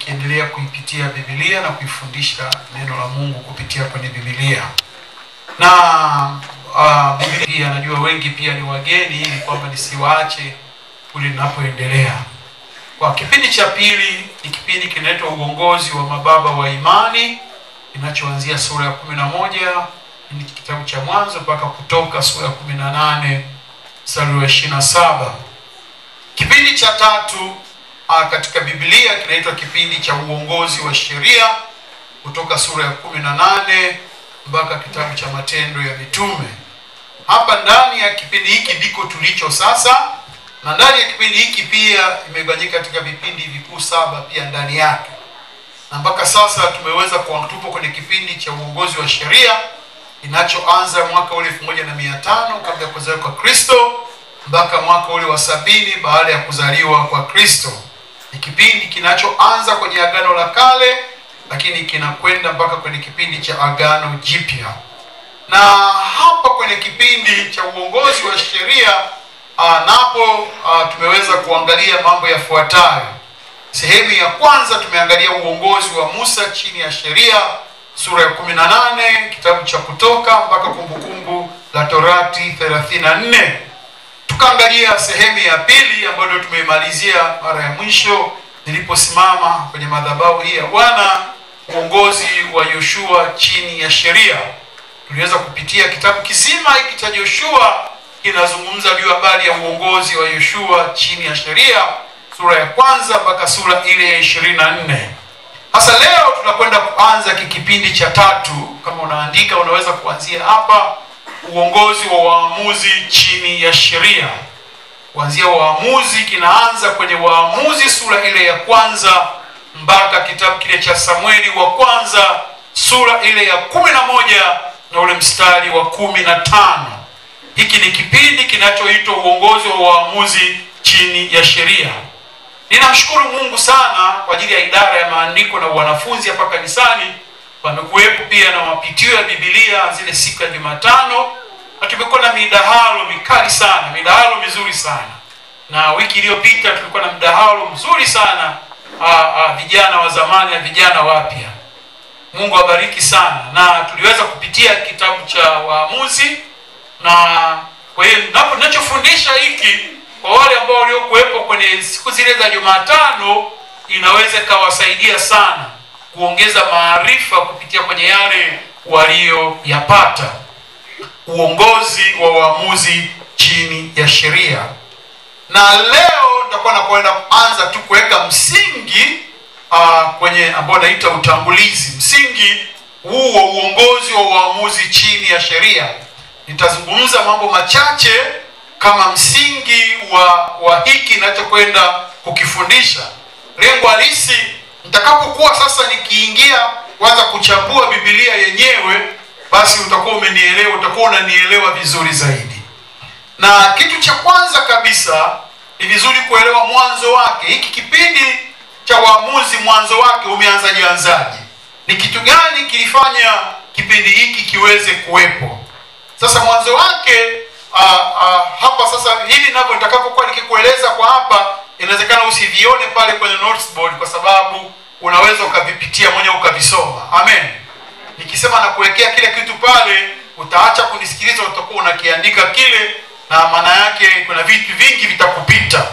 nikiendelea kuipitia Biblia na kuifundisha neno la Mungu kupitia kwenye Biblia. Na Biblia najua wengi pia ni wageni, ili kwamba nisiwaache kule ninapoendelea. Kwa kipindi cha pili ni kipindi kinaitwa uongozi wa mababa wa imani, kinachoanzia sura ya 11 ni kitabu cha Mwanzo mpaka Kutoka sura ya 18 mstari wa 27. Kipindi cha tatu katika Biblia kinaitwa kipindi cha uongozi wa sheria, kutoka sura ya 18 mpaka kitabu cha Matendo ya Mitume. Hapa ndani ya kipindi hiki ndiko tulicho sasa, na ndani ya kipindi hiki pia imegawanyika katika vipindi vikuu 7 pia ndani yake. Na mpaka sasa tumeweza tupo kwenye kipindi cha uongozi wa sheria kinachoanza mwaka ule 1500 kabla ya kuzaliwa kwa Kristo mpaka mwaka ule wa 70 baada ya kuzaliwa kwa Kristo. Ni kipindi kinachoanza kwenye Agano la Kale lakini kinakwenda mpaka kwenye kipindi cha Agano Jipya. Na hapa kwenye kipindi cha uongozi wa sheria napo tumeweza kuangalia mambo yafuatayo. Sehemu ya kwanza tumeangalia uongozi wa Musa chini ya sheria, sura ya 18 kitabu cha Kutoka mpaka Kumbukumbu la Torati 34. Tukaangalia sehemu ya pili ambayo tumeimalizia mara ya mwisho niliposimama kwenye madhabahu hii ya Bwana, uongozi wa Yoshua chini ya sheria. Tuliweza kupitia kitabu kizima hiki cha Yoshua, kinazungumza juu habari ya uongozi wa Yoshua chini ya sheria, sura ya kwanza mpaka sura ile ya 24. Sasa leo tunakwenda kuanza kipindi cha tatu. Kama unaandika unaweza kuanzia hapa, uongozi wa waamuzi chini ya sheria. Kuanzia waamuzi kinaanza kwenye Waamuzi sura ile ya kwanza mpaka kitabu kile cha Samueli wa kwanza sura ile ya 11 na ule mstari wa 15. Hiki ni kipindi kinachoitwa uongozi wa waamuzi chini ya sheria. Ninamshukuru Mungu sana kwa ajili ya idara ya maandiko na wanafunzi hapa kanisani. Wamekuwepo pia na mapitio ya Biblia zile siku ya Jumatano, na tumekuwa na midahalo mikali sana, midahalo mizuri sana. Na wiki iliyopita tulikuwa na mdahalo mzuri sana, vijana wa zamani na vijana wapya. Mungu awabariki sana. Na tuliweza kupitia kitabu cha Waamuzi, na kwa hiyo ninachofundisha hiki kwa wale ambao waliokuwepo kwenye siku zile za Jumatano, inaweza kawasaidia sana kuongeza maarifa kupitia kwenye yale walioyapata. Uongozi wa waamuzi chini ya sheria. Na leo nitakuwa nakwenda kuanza tu kuweka msingi kwenye ambao naita utangulizi. Msingi huu wa uongozi wa waamuzi chini ya sheria. Nitazungumza mambo machache kama msingi wa hiki ninachokwenda kukifundisha. Lengo halisi nitakapokuwa sasa nikiingia kwanza kuchambua Biblia yenyewe, basi utakuwa umenielewa, utakuwa unanielewa vizuri zaidi. Na kitu cha kwanza kabisa ni vizuri kuelewa mwanzo wake. Hiki kipindi cha Waamuzi mwanzo wake umeanzaje? Ni kitu gani kilifanya kipindi hiki kiweze kuwepo? Sasa mwanzo wake hapa sasa hivi ninavyo nitakapokuwa nikikueleza kwa hapa, inawezekana usivione pale kwenye noteboard kwa sababu unaweza ukavipitia mwenyewe ukavisoma. Amen. Nikisema na kuwekea kile kitu pale, utaacha kunisikiliza, utakuwa unakiandika kile, na maana yake kuna vitu vingi vitakupita.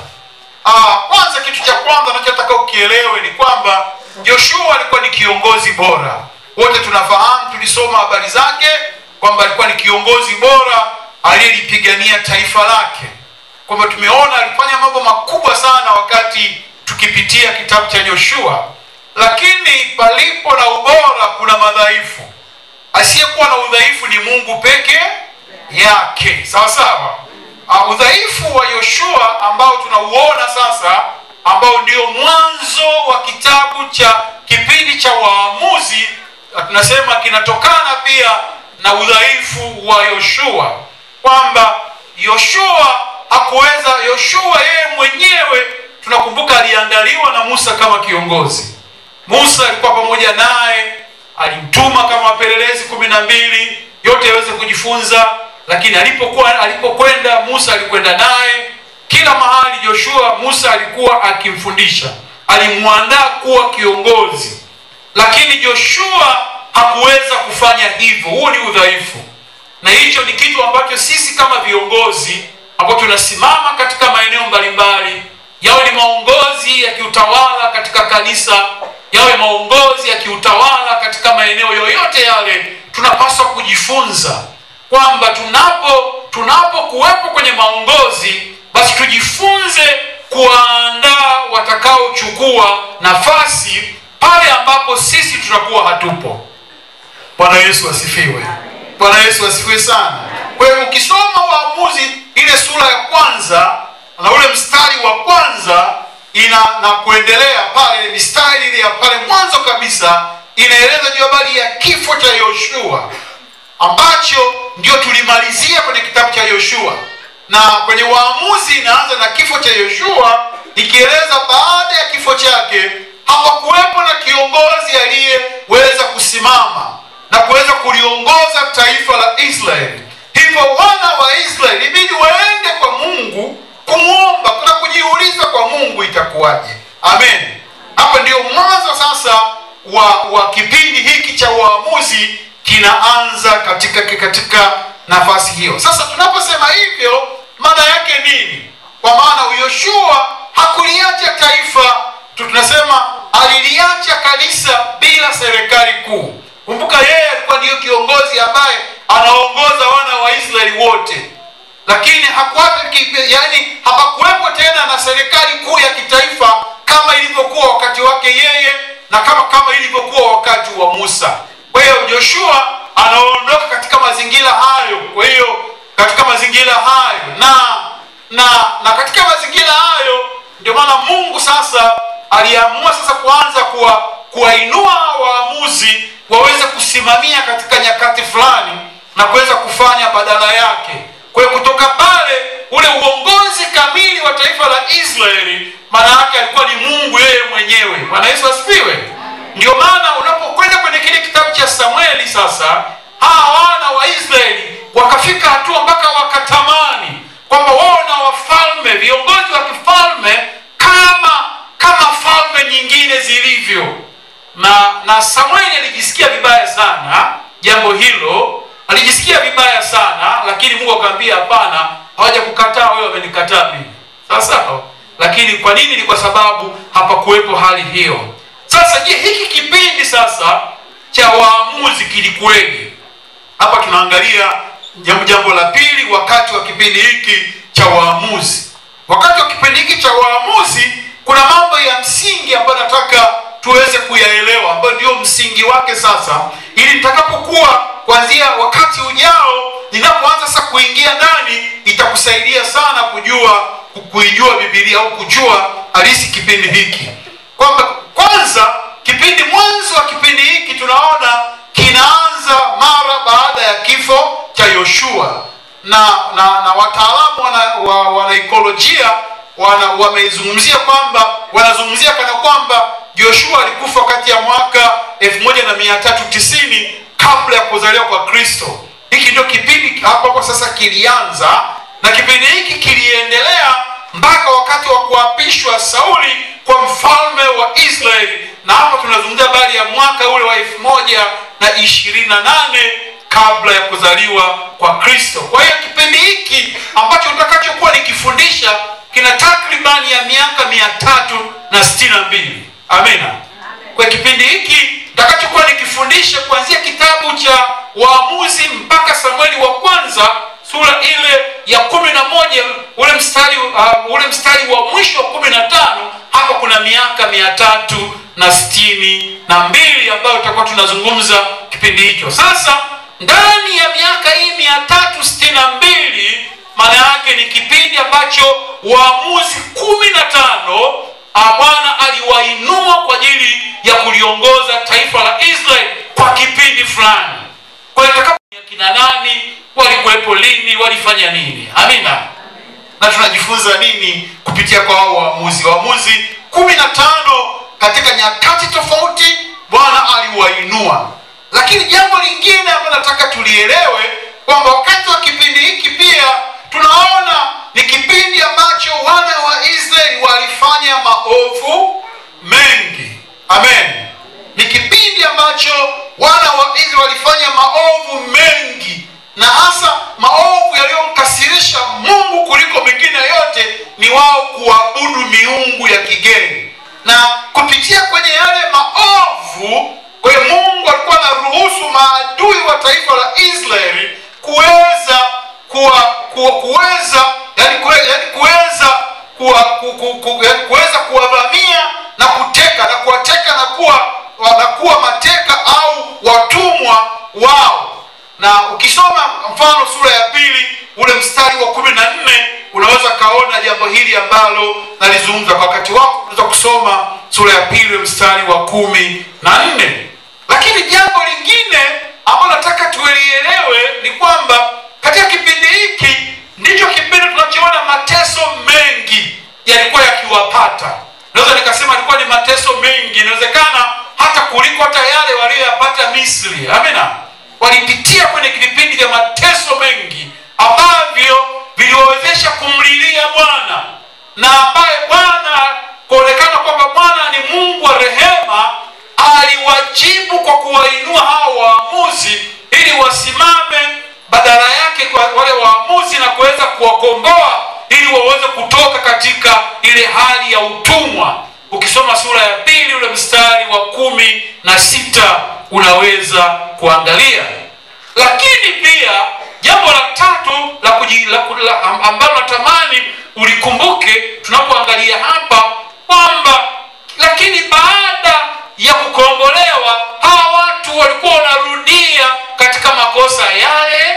Kwanza kitu cha kwanza ninachotaka ukielewe ni kwamba Yoshua alikuwa ni kiongozi bora. Wote tunafahamu, tulisoma habari zake kwamba alikuwa ni kiongozi bora aliyelipigania taifa lake. Kwamba tumeona alifanya mambo makubwa sana wakati tukipitia kitabu cha Yoshua. Lakini palipo na ubora kuna madhaifu. Asiyekuwa na udhaifu ni Mungu peke yake. Sawa sawa. Udhaifu wa Yoshua ambao tunauona sasa, ambao ndio mwanzo wa kitabu cha kipindi cha Waamuzi, tunasema kinatokana pia na udhaifu wa Yoshua. Kwamba Yoshua yeye mwenyewe tunakumbuka aliandaliwa na Musa kama kiongozi. Musa alikuwa pamoja naye, alimtuma kama wapelelezi 12 yote yaweze kujifunza, lakini alipokwenda Musa alikwenda naye kila mahali. Yoshua Musa alikuwa akimfundisha. alimwandaa kuwa kiongozi, lakini Joshua hakuweza kufanya hivyo. Huo ni udhaifu, na hicho ni kitu ambacho sisi kama viongozi ambao tunasimama katika maeneo mbalimbali, yawe ni maongozi ya kiutawala katika kanisa, yawe maongozi ya kiutawala katika maeneo yoyote yale, tunapaswa kujifunza kwamba tunapokuwepo kwenye maongozi, basi tujifunze kuandaa watakaochukua nafasi pale ambapo sisi tutakuwa hatupo. Bwana Yesu asifiwe. Bwana Yesu asifiwe sana. Kwa hiyo ukisoma Waamuzi ile sura ya kwanza na ule mstari wa kwanza na kuendelea pale, mistari ile ya pale mwanzo kabisa inaeleza juu habari ya kifo cha Yoshua, ambacho ndio tulimalizia kwenye kitabu cha Yoshua. Na kwenye Waamuzi inaanza na kifo cha Yoshua, ikieleza baada ya kifo chake hapakuwepo na kiongozi aliyeweza kusimama na kuweza kuliongoza taifa la Israeli. Hivyo wana wa Israeli ibidi waende kwa Mungu kumuomba na kujiuliza kwa Mungu itakuwaje. Amen. Hapa ndio mwanzo sasa wa kipindi hiki cha Waamuzi kinaanza katika nafasi hiyo. Sasa tunaposema hivyo, maana yake nini? Kwa maana Yoshua hakuliacha taifa, tunasema aliliacha kanisa bila serikali kuu. Kumbuka yeye alikuwa ndio kiongozi ambaye anaongoza wana wa Israeli wote, lakini hapakuwepo tena na serikali kuu ya kitaifa kama ilivyokuwa wakati wake yeye na kama ilivyokuwa wakati wa Musa. Kwa hiyo Joshua anaondoka katika mazingira hayo. Kwa hiyo katika mazingira hayo na katika mazingira hayo ndio maana Mungu sasa aliamua sasa kuanza kuwainua waamuzi waweze kusimamia katika nyakati fulani na kuweza kufanya badala yake. Kwa hiyo kutoka pale ule uongozi kamili wa taifa la Israeli, maana yake alikuwa ni Mungu yeye mwenyewe. Bwana Yesu asifiwe. Ndio maana unapokwenda kwenye kile kitabu cha Samueli, sasa hawa wana wa Israeli wakafika hatua mpaka wakatamani kwamba wao na wafalme, viongozi wa kifalme kama falme nyingine zilivyo. Na Samueli alijisikia vibaya sana jambo hilo, alijisikia vibaya sana, lakini Mungu akamwambia hapana, hawaja kukataa wewe, wamenikataa mimi. Sasa lakini kwa nini? Ni kwa sababu hapakuwepo hali hiyo. Sasa je, hiki kipindi sasa cha Waamuzi kilikuweje? Hapa tunaangalia jambo la pili wakati wa kipindi hiki cha Waamuzi. Wakati wa kipindi hiki cha Waamuzi kuna mambo ya msingi ambayo nataka tuweze kuyaelewa, ambayo ndio msingi wake sasa, ili nitakapokuwa kuanzia wakati ujao ninapoanza sasa kuingia ndani, itakusaidia sana kuijua Biblia au kujua halisi kipindi hiki. Kwamba kwanza mwanzo wa kipindi hiki tunaona kinaanza mara baada ya kifo cha Yoshua, na wataalamu wana ekolojia wameizungumzia kwamba wanazungumzia kana kwamba Yoshua alikufa kati ya mwaka 1390 kabla ya kuzaliwa kwa Kristo. Hiki ndio kipindi hapo kwa sasa kilianza, na kipindi hiki kiliendelea mpaka wakati wa kuapishwa Sauli kwa mfalme wa Israeli, na hapa tunazungumzia habari ya mwaka ule wa 1028 kabla ya kuzaliwa kwa Kristo. Kwa hiyo kipindi hiki ambacho utakachokuwa nikifundisha kina takribani ya miaka 362. Amina. Kwa kipindi hiki nitakachokuwa nikifundisha kuanzia kitabu cha Waamuzi mpaka Samueli wa kwanza sura ile ya 11 ule mstari wa mwisho wa 15, hapo kuna miaka 362 ambayo tutakuwa tunazungumza kipindi hicho. Sasa ndani ya miaka hii 362, maana yake ni kipindi ambacho Waamuzi 15 Bwana aliwainua kwa ajili ya kuliongoza taifa la Israeli kwa kipindi fulani. Kwa hiyo kina nani walikuwepo, lini, walifanya nini? Amina. Na tunajifunza nini kupitia kwa hao waamuzi? Waamuzi 15 katika nyakati tofauti Bwana aliwainua. Lakini jambo lingine ambalo nataka tulielewe kwamba wakati wa kipindi hiki pia tunaona ni kipindi ambacho wana wa Israeli walifanya maovu mengi. Amen. Ni kipindi ambacho wana wa Israeli walifanya maovu mengi, na hasa maovu yaliyomkasirisha Mungu kuliko mengine yote ni wao kuabudu miungu ya kigeni. Na kupitia kwenye yale maovu, kwa hiyo Mungu alikuwa anaruhusu maadui wa taifa la Israeli kuweza kuwavamia na kuteka na kuwateka na kuwa mateka au watumwa wao. Na ukisoma mfano sura ya 2 ule mstari wa 14 unaweza kaona jambo hili ambalo nalizungumza. Kwa wakati wako unaweza kusoma sura ya 2 mstari wa 14. Lakini jambo lingine ambalo nataka tuelewe ni kwamba katika kipindi hiki ndicho kipindi tunachoona mateso mengi yalikuwa yakiwapata. Naweza nikasema ilikuwa ni mateso mengi, inawezekana hata kuliko hata yale walioyapata Misri. Amina. Walipitia kwenye kipindi vya mateso mengi ambavyo viliwawezesha kumlilia Bwana, na ambaye Bwana, kuonekana kwamba Bwana ni Mungu wa rehema, aliwajibu kwa kuwainua hao waamuzi ili wasimame badala yake kwa wale waamuzi na kuweza kuwakomboa ili waweze kutoka katika ile hali ya utumwa. Ukisoma sura ya 2 ule mstari wa 16 unaweza kuangalia. Lakini pia jambo la tatu ambalo natamani ulikumbuke tunapoangalia hapa kwamba lakini baada ya kukombolewa hawa watu walikuwa wanarudia katika makosa yale.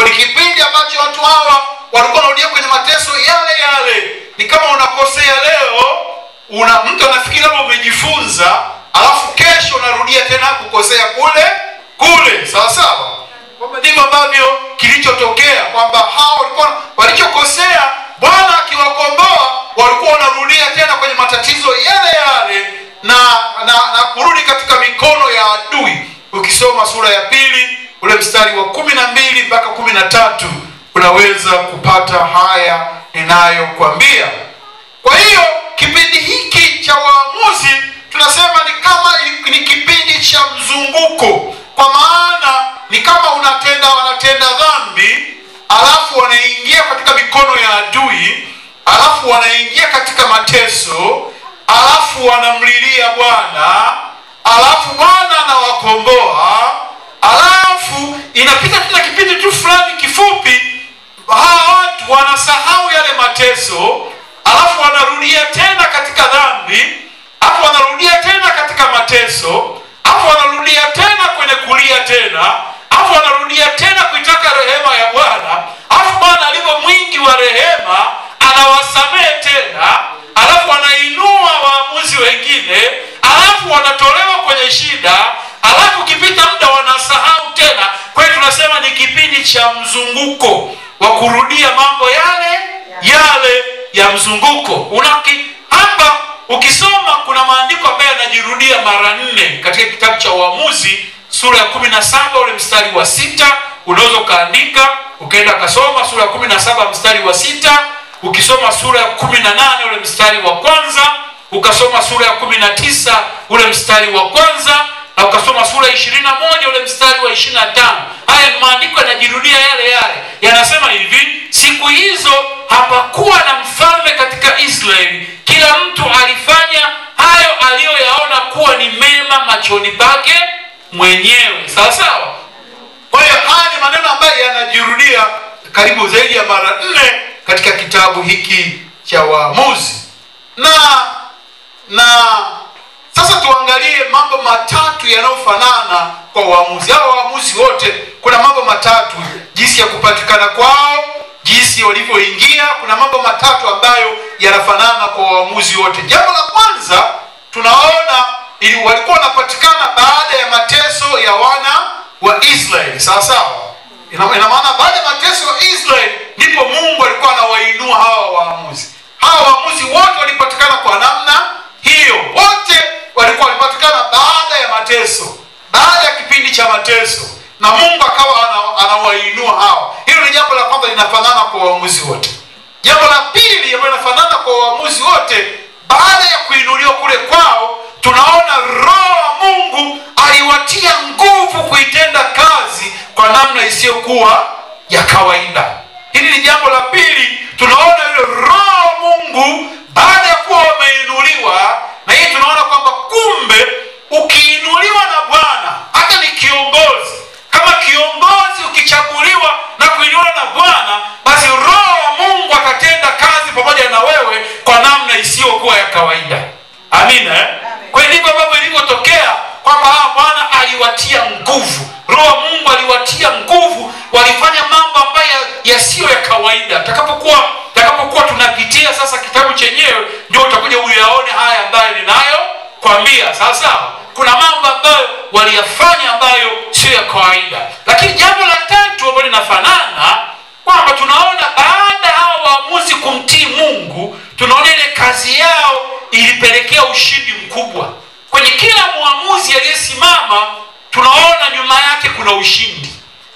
Ni kipindi ambacho watu hawa walikuwa wanarudia kwenye mateso yale. Ni kama unakosea leo, mtu anafikiri labda umejifunza, alafu kesho unarudia tena kukosea kule. Sawa. Ndivyo ambavyo kilichotokea, kwamba hao walichokosea Bwana akiwakomboa walikuwa wanarudia tena kwenye matatizo yale na kurudi katika mikono ya adui. Ukisoma sura ya 2 ule mstari wa 12 mpaka 13 unaweza kupata haya ninayokuambia. Kwa hiyo kipindi hiki cha waamuzi tunasema ni kama ni kipindi cha mzunguko, kwa maana ni kama wanatenda dhambi, alafu wanaingia katika mikono ya adui, alafu wanaingia katika mateso, alafu wanamlilia Bwana, alafu Bwana anawakomboa, alafu inapita tena kipindi tu fulani kifupi, hawa watu wanasahau yale mateso, alafu wanarudia tena katika dhambi, alafu wanarudia tena katika mateso, alafu wanarudia tena kwenye kulia tena, alafu wanarudia tena kuitaka rehema ya Bwana. Alafu Bwana alivyo mwingi wa rehema anawasamehe tena, alafu anainua waamuzi wengine, alafu wanatolewa kwenye shida, alafu kipita muda wanasahau tena. Kwa hiyo tunasema ni kipindi cha mzunguko wa kurudia mambo yale ya mzunguko. Hapa ukisoma kuna maandiko ambayo yanajirudia mara 4 katika kitabu cha Waamuzi sura ya 17 ule mstari wa 6. Unaweza kaandika ukaenda kasoma sura ya 17 mstari wa 6, ukisoma sura ya 18 ule mstari wa 1, ukasoma sura ya 19 ule mstari wa 1, na ukasoma sura ya 21 ule mstari wa 25. Haya maandiko yanajirudia yale. Yanasema hivi: siku hizo hapakuwa na mfalme katika Israeli, kila mtu alifanya hayo aliyoyaona kuwa ni mema machoni pake mwenyewe. Sawa. Kwa hiyo haya ni maneno ambayo yanajirudia karibu zaidi ya mara 4 katika kitabu hiki cha Waamuzi. Na sasa tuangalie mambo matatu yanayofanana kwa waamuzi. Hao waamuzi wote kuna mambo matatu: jinsi ya kupatikana kwao, jinsi walivyoingia. Kuna mambo matatu ambayo yanafanana kwa waamuzi wote. Jambo la kwanza tunaona walikuwa wanapatikana baada ya mateso ya wana wa Israeli. Sawa. Ina maana baada ya mateso ya Israeli ndipo Mungu alikuwa anawainua hawa waamuzi. Hawa waamuzi wote walipatikana kwa namna hiyo. Wote walipatikana baada ya mateso, baada ya kipindi cha mateso, na Mungu akawa anawainua hawa. Hilo ni jambo la kwanza, linafanana kwa waamuzi wote. Jambo la pili ambalo linafanana kwa waamuzi wote, baada ya kuinuliwa kule kwao, tunaona Roho wa Mungu aliwatia nguvu kuitenda kazi kwa namna isiyokuwa ya kawaida. Hili ni jambo la pili. Tunaona yule Roho wa Mungu baada ya kuwa wameinuliwa, na hii tunaona kwamba kumbe ukiinuliwa na Bwana, hata ni kiongozi, kama kiongozi ukichaguliwa na kuinuliwa na Bwana, basi Roho wa Mungu atatenda kazi pamoja na wewe kwa namna isiyokuwa ya kawaida. Amina. Kwa hiyo ndivyo ambavyo ilivyotokea kwamba Bwana aliwatia nguvu, Roho wa Mungu aliwatia nguvu, walifanya mambo ambayo yasiyo ya kawaida. Takapokuwa tunapitia sasa kitabu chenyewe, ndio utakuja uyaone haya ambayo ninayo kuambia. Sasa kuna mambo ambayo waliyafanya ambayo sio ya kawaida. Lakini jambo la tatu ambalo linafanana, kwamba tunaona baada hao waamuzi kumtii Mungu, tunaona ile kazi yao ilipelekea ushindi mkubwa. Kwenye kila muamuzi aliyesimama, tunaona nyuma yake kuna ushindi.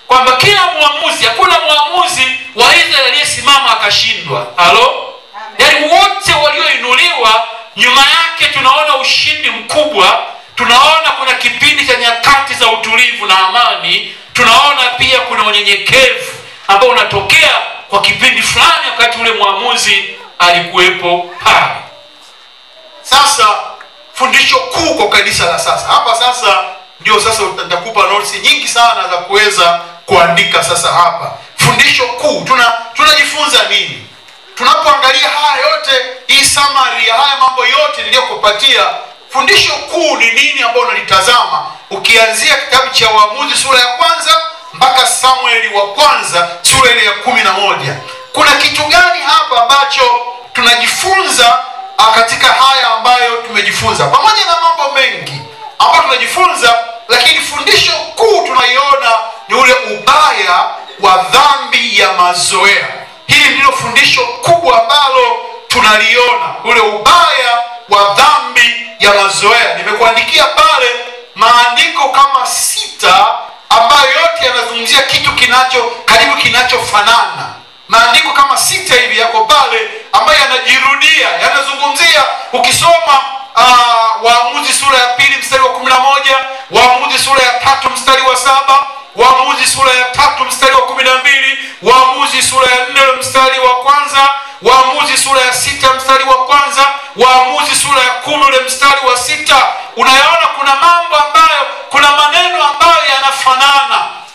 Kwamba kila muamuzi, hakuna muamuzi wa Israeli aliyesimama akashindwa. Halo? Yaani wote walioinuliwa, nyuma yake tunaona ushindi mkubwa. Tunaona kuna kipindi cha nyakati za utulivu na amani. Tunaona pia kuna unyenyekevu ambao unatokea kwa kipindi fulani wakati ule muamuzi alikuwepo pale. Sasa fundisho kuu kwa kanisa la sasa. Hapa sasa ndio sasa nitakupa notes nyingi sana za kuweza kuandika sasa hapa. Fundisho kuu, tunajifunza nini? Tunapoangalia haya yote, hii summary ya haya mambo yote niliyokupatia, fundisho kuu ni nini ambao unalitazama? Ukianzia kitabu cha Waamuzi sura ya 1 mpaka Samueli wa 1 sura ile ya 11. Kuna kitu gani hapa ambacho tunajifunza katika haya ambayo tumejifunza? Pamoja na mambo mengi ambayo tunajifunza, lakini fundisho kuu tunaiona ni ule ubaya wa dhambi ya mazoea. Hili ndilo fundisho kubwa ambalo tunaliona, ule ubaya wa dhambi ya mazoea. Nimekuandikia pale maandiko kama 6 ambayo yote yanazungumzia kitu karibu kinachofanana. Maandiko kama 6 hivi yako pale ambayo yanajirudia, yanazungumzia. Ukisoma Waamuzi sura ya 2 mstari wa 11, Waamuzi sura ya 3 mstari wa 7, Waamuzi sura ya 3 mstari wa 12, Waamuzi sura ya 4 mstari wa 1, Waamuzi sura ya 6 mstari wa 1, Waamuzi sura ya 10 ule mstari wa 6. Unayaona kuna mambo ambayo, kuna maneno ambayo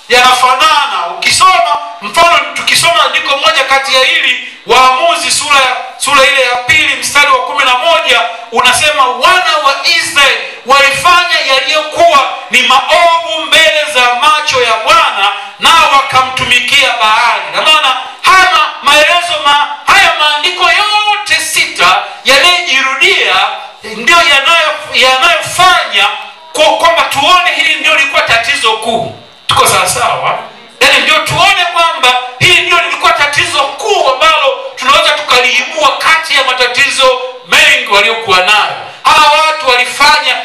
yanafanana. Ukisoma mfano, tukisoma andiko moja kati ya hili Waamuzi sura ile ya 2 mstari wa 11, unasema wana wa Israeli walifanya yaliyokuwa ni maovu mbele za macho ya Bwana, nao wakamtumikia Baali. Na maana haya maandiko yote 6 yanayojirudia ndio yanayofanya kwamba tuone hili ndio lilikuwa tatizo kuu. Tuko sawa? Yaani ndio tuone kwamba hili ndio lilikuwa tatizo kuu ambalo tunaweza tukaliibua kati ya matatizo mengi waliokuwa nayo. Hawa watu walifanya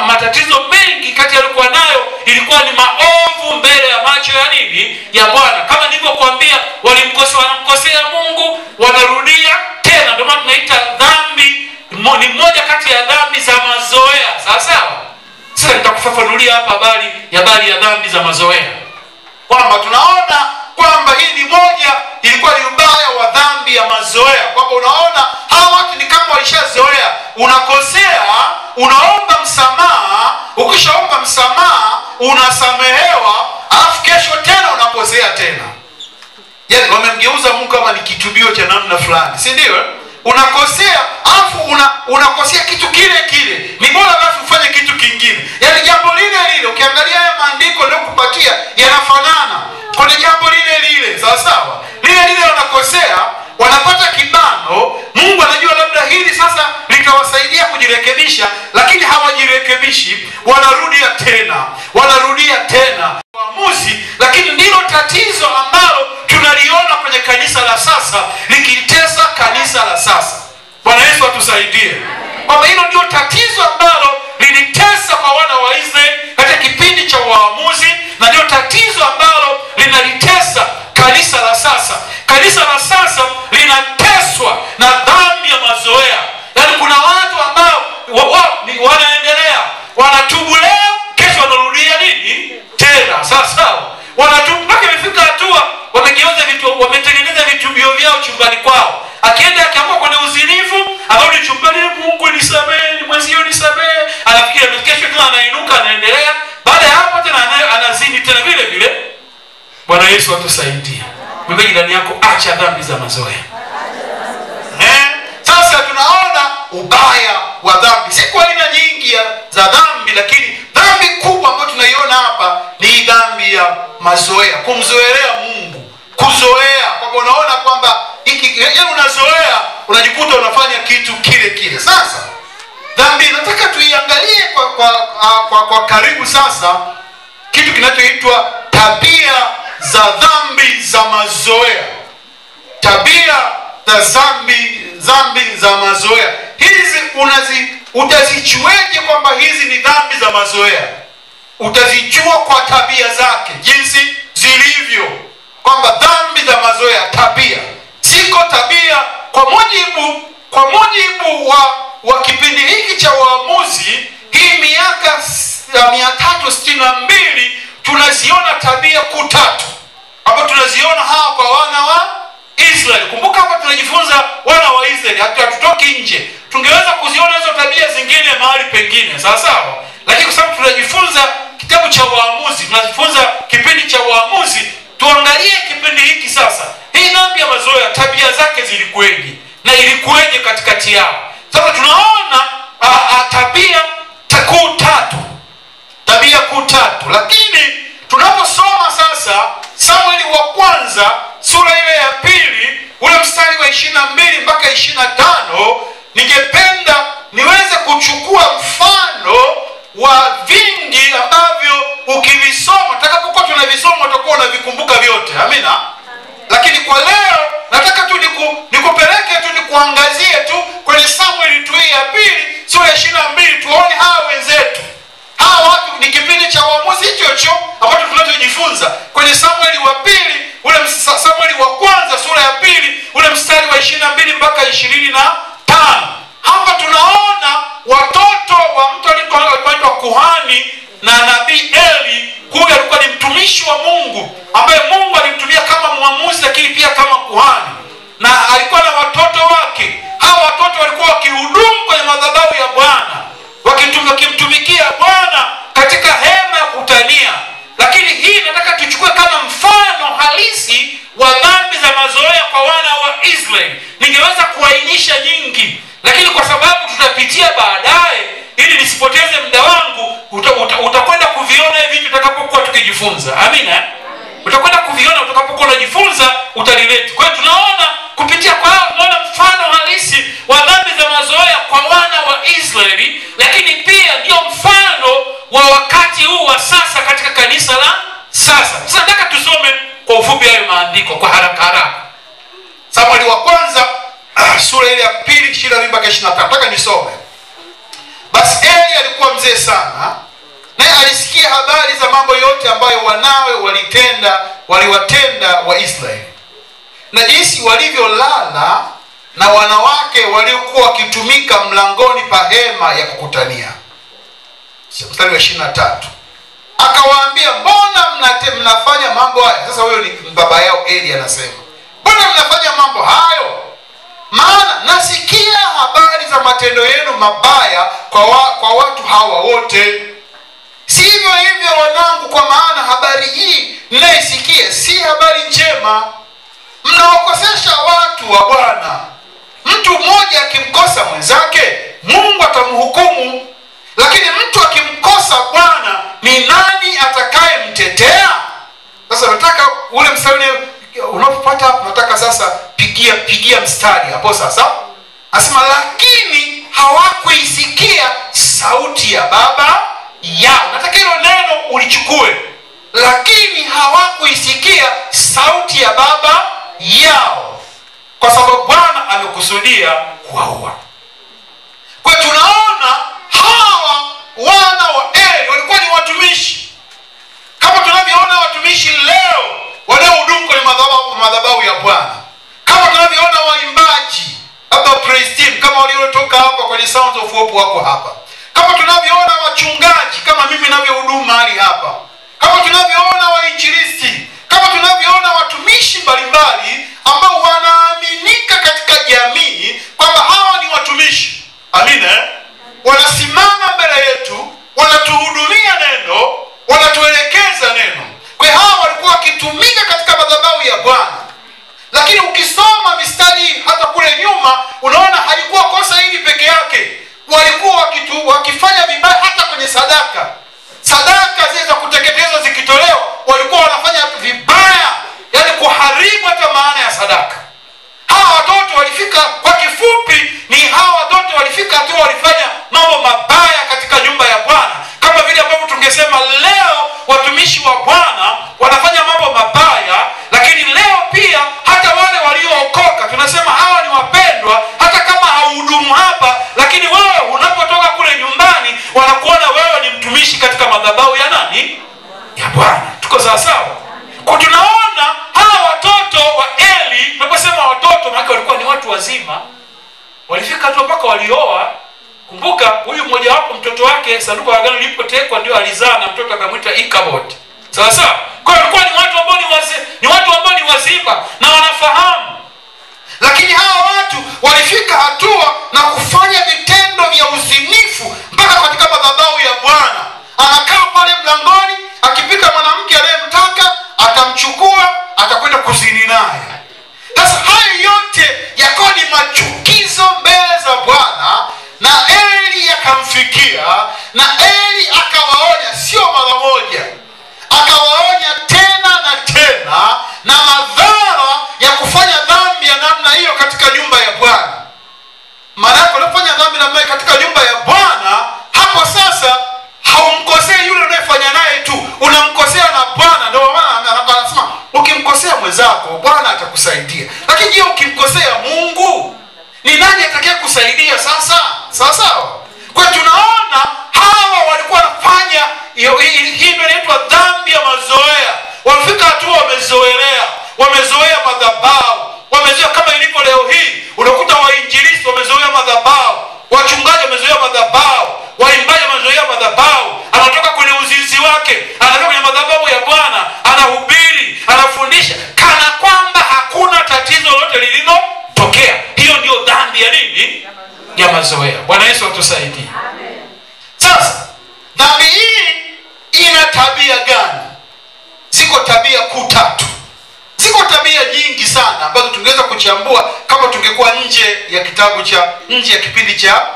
matatizo mengi kati waliokuwa nayo, ilikuwa ni maovu mbele ya macho ya nini? Ya Bwana. Kama nilivyokuambia, wanamkosea Mungu, wanarudia tena. Ndio maana tunaita dhambi, ni moja kati ya dhambi za mazoea. Sawa? Sasa nitakufafanulia hapa habari ya dhambi za mazoea. Kwamba tunaona kwamba hii ni moja, ilikuwa ni ubaya wa dhambi ya mazoea. Kwamba unaona hawa watu ni kama walishazoea, unakosea, unaomba msamaha, ukishaomba msamaha unasamehewa, alafu kesho tena unakosea tena. Yaani wamemgeuza Mungu kama ni kitubio cha namna fulani, si ndio? Unakosea, alafu unakosea kitu kile. Ni bora basi ufanye kitu kingine. Yaani jambo lile. Ukiangalia haya maandiko niliyokupatia yanafanana. Kuna jambo lile. Sawa? Lile wanakosea, wanapata kibano. Mungu anajua labda hili sasa litawasaidia kujirekebisha, lakini hawajirekebishi, wanarudia tena. Waamuzi, lakini ndilo tatizo ambalo tunaliona kwenye kanisa la sasa, likitesa kanisa la sasa. Bwana Yesu atusaidie. Kwamba hilo ndio tatizo ambalo lilitesa kwa wana wa Israeli katika kipindi cha Waamuzi, na ndio tatizo ambalo linalitesa kanisa la sasa. Kanisa la sasa linateswa na dhambi ya mazoea. Yaani kuna Bwana Yesu atusaidie. Mwambie jirani yako, acha dhambi za mazoea. Sasa tunaona ubaya wa dhambi. Si kwa aina nyingi za dhambi, lakini dhambi kubwa ambayo tunaiona hapa ni dhambi ya mazoea. Kumzoelea Mungu. Kuzoea. Kwa unaona kwamba unazoea, unajikuta unafanya kitu kile kile. Sasa dhambi nataka tuiangalie kwa karibu sasa, kitu kinachoitwa tabia za dhambi za mazoea. Tabia za dhambi za mazoea. Hizi utazijuaje kwamba hizi ni dhambi za mazoea? Utazijua kwa tabia zake, jinsi zilivyo. Kwamba dhambi za mazoea, tabia. Ziko tabia kwa mujibu wa kipindi hiki cha Waamuzi, hii miaka 362, tunaziona tabia kutatu hapo. Tunaziona hawa kwa wana wa Israeli. Kumbuka hapa tunajifunza wana wa Israeli, hatutoki nje. Tungeweza kuziona hizo tabia zingine mahali pengine, sawa sawa, lakini kwa sababu tunajifunza kitabu cha Waamuzi, tunajifunza kipindi cha Waamuzi, tuangalie kipindi hiki sasa. Hii dhambi ya mazoea, tabia zake zilikuweje na ilikuweje katikati yao? Sasa tunaona tabia kuu tatu. Tabia kuu tatu. Lakini tunaposoma sasa Samueli wa kwanza sura ile ya 2 ule mstari wa 22 mpaka 25, ningependa niweze kuchukua mfano wa vingi ambavyo ukivisoma, tutakapokuwa tunavisoma utakuwa unavikumbuka vyote. Amina. Lakini kwa leo nataka tu nikupeleke tu, nikuangazie tu kwenye Samueli tu ya 2 sura ya 22, tuone hawa wenzetu. Hawa watu ni kipindi cha Waamuzi hicho ambacho tunachojifunza kwenye Samueli wa 2 ule Samueli wa kwanza sura ya 2 ule mstari wa 22 mpaka 25. Hapa tunaona watoto wa mtu aliyekuwa kuhani na nabii Eli. Huyu alikuwa ni mtumishi wa Mungu ambaye Mungu alimtumia kama mwamuzi, lakini pia kama kuhani, na alikuwa na watoto wake. Hawa watoto walikuwa wakihudumu kwenye madhabahu ya Bwana, wakimtumikia Bwana katika hema ya kutania. Lakini hii nataka tuchukue kama mfano halisi wa dhambi za mazoea kwa wana wa Israeli. Ningeweza kuainisha nyingi, lakini kwa sababu tutapitia baadaye, ili nisipoteze muda wangu, utakwenda kuviona hivi vitu tutakapokuwa tukijifunza. Amina. Utakwenda kuviona utakapokuwa unajifunza, utalilete. Kwa hiyo tunaona kupitia kwa tunaona mfano halisi wa dhambi za mazoea kwa wana wa Israeli, lakini pia ndio mfano wa wakati huu wa sasa katika kanisa la sasa. Sasa nataka tusome kwa ufupi hayo maandiko kwa haraka. Samueli wa kwanza sura ile ya 2 22 mpaka 25. Nataka nisome. Basi Eli alikuwa mzee sana, naye alisikia habari za mambo yote ambayo wanawe waliwatenda wa Israeli, na jinsi walivyolala na wanawake waliokuwa wakitumika mlangoni pa hema ya kukutania. Mstari wa 23. Akawaambia, mbona mnafanya mambo haya? Sasa huyo ni baba yao Eli anasema, mbona mnafanya mambo hayo? Maana nasikia habari za matendo yenu mabaya kwa watu hawa wote. Sivyo hivyo wanangu, kwa maana habari hii mnaisikia si habari njema. Mnawakosesha watu wa Bwana. Mtu mmoja akimkosa mwenzake, Mungu atamhukumu. Lakini mtu akimkosa Bwana, ni nani atakayemtetea? Sasa nataka ule mstari unapopata, nataka sasa pigia mstari hapo sasa. Asema, lakini hawakuisikia sauti ya baba yao. Nataka hilo neno ulichukue. Lakini hawakuisikia sauti ya baba yao, kwa sababu Bwana amekusudia kuwaua. Kwa tunaona hawa wana wa Eli walikuwa ni watumishi, kama tunavyoona watumishi leo wanaohudumu kwenye madhabahu ya Bwana, kama tunavyoona waimbaji hapa praise team kama waliotoka hapa kwenye Sounds of Hope wako hapa, kama tunavyoona wachungaji kama mimi ninavyohudumu mahali hapa, kama tunavyoona wainjilisti, kama tunavyoona watumishi mbalimbali ambao wanaaminika katika jamii kwamba hawa ni watumishi. Amina. Wanasimama mbele yetu, wanatuhudumia neno, wanatuelekeza neno. Kwa hiyo hawa walikuwa wakitumika walikuwa wakifanya vibaya hata kwenye sadaka. Sadaka zile za kuteketezwa zikitolewa, walikuwa wanafanya vibaya, yani kuharibu hata maana ya sadaka. Hawa watoto walifika, kwa kifupi ni hawa watoto walifika tu walifanya mambo mabaya katika nyumba ya Bwana, kama vile ambavyo tungesema leo watumishi wa Bwana wanafanya mambo mabaya, lakini leo pia hata wale waliookoka tunasema hawa ni wapendwa, hata kama hauhudumu hapa, lakini wewe unapotoka kule nyumbani wanakuona wewe ni mtumishi katika madhabahu ya nani? Ya Bwana. Tuko sawa sawa? Kwa tunaona hawa watoto wa Eli, tunaposema watoto maana walikuwa ni watu wazima, walifika tu mpaka walioa. Kumbuka huyu mmoja wapo mtoto wake sanduku la agano lilipotekwa ndio alizaa na mtoto akamwita Ikabod. Sawa sawa? Kwa hiyo walikuwa ni watu ambao ni wazima na wanafahamu. Lakini hawa watu walifika hatua na kufanya vitendo vya uzinifu mpaka katika madhabahu ya Bwana. Anakaa pale mlangoni, akipika mwanamke anayemtaka, atamchukua, atakwenda kuzini naye. Sasa hayo yote yakawa ni machukizo mbele za Bwana, na Eli akamfikia, na Eli akawaonya, sio mara moja, akawaonya tena na tena, na madhara ya kufanya dhambi ya namna hiyo katika nyumba ya Bwana. Maana unapofanya dhambi na mimi katika nyumba ya Bwana, hapo sasa haumkosei yule unayefanya naye tu, unamkosea na Bwana. Ndio maana anasema ukimkosea mwenzako Bwana atakusaidia. Lakini je, ukimkosea Mungu, ni nani atakaye kusaidia sasa? Sawa sawa? Kwa tunaona hawa walikuwa wanafanya hii ndio inaitwa dhambi ya mazoea. Walifika hatua wamezoea madhabahu, wamezoea kama ilivyo leo hii. Unakuta wainjilisti wamezoea madhabahu, wachungaji wamezoea madhabahu, waimbaji wamezoea madhabahu. Anatoka kwenye uzinzi wake, anatoka kwenye madhabahu ya Bwana, anahubiri, anafundisha kana kwamba hakuna tatizo lolote lililotokea. Hiyo ndio dhambi ya nini? Ya mazoea. Bwana Yesu atusaidie. Amen. Sasa dhambi hii ina tabia gani? Ziko tabia kuu tatu. Ziko tabia nyingi sana ambazo tungeweza kuchambua kama tungekuwa nje ya kipindi cha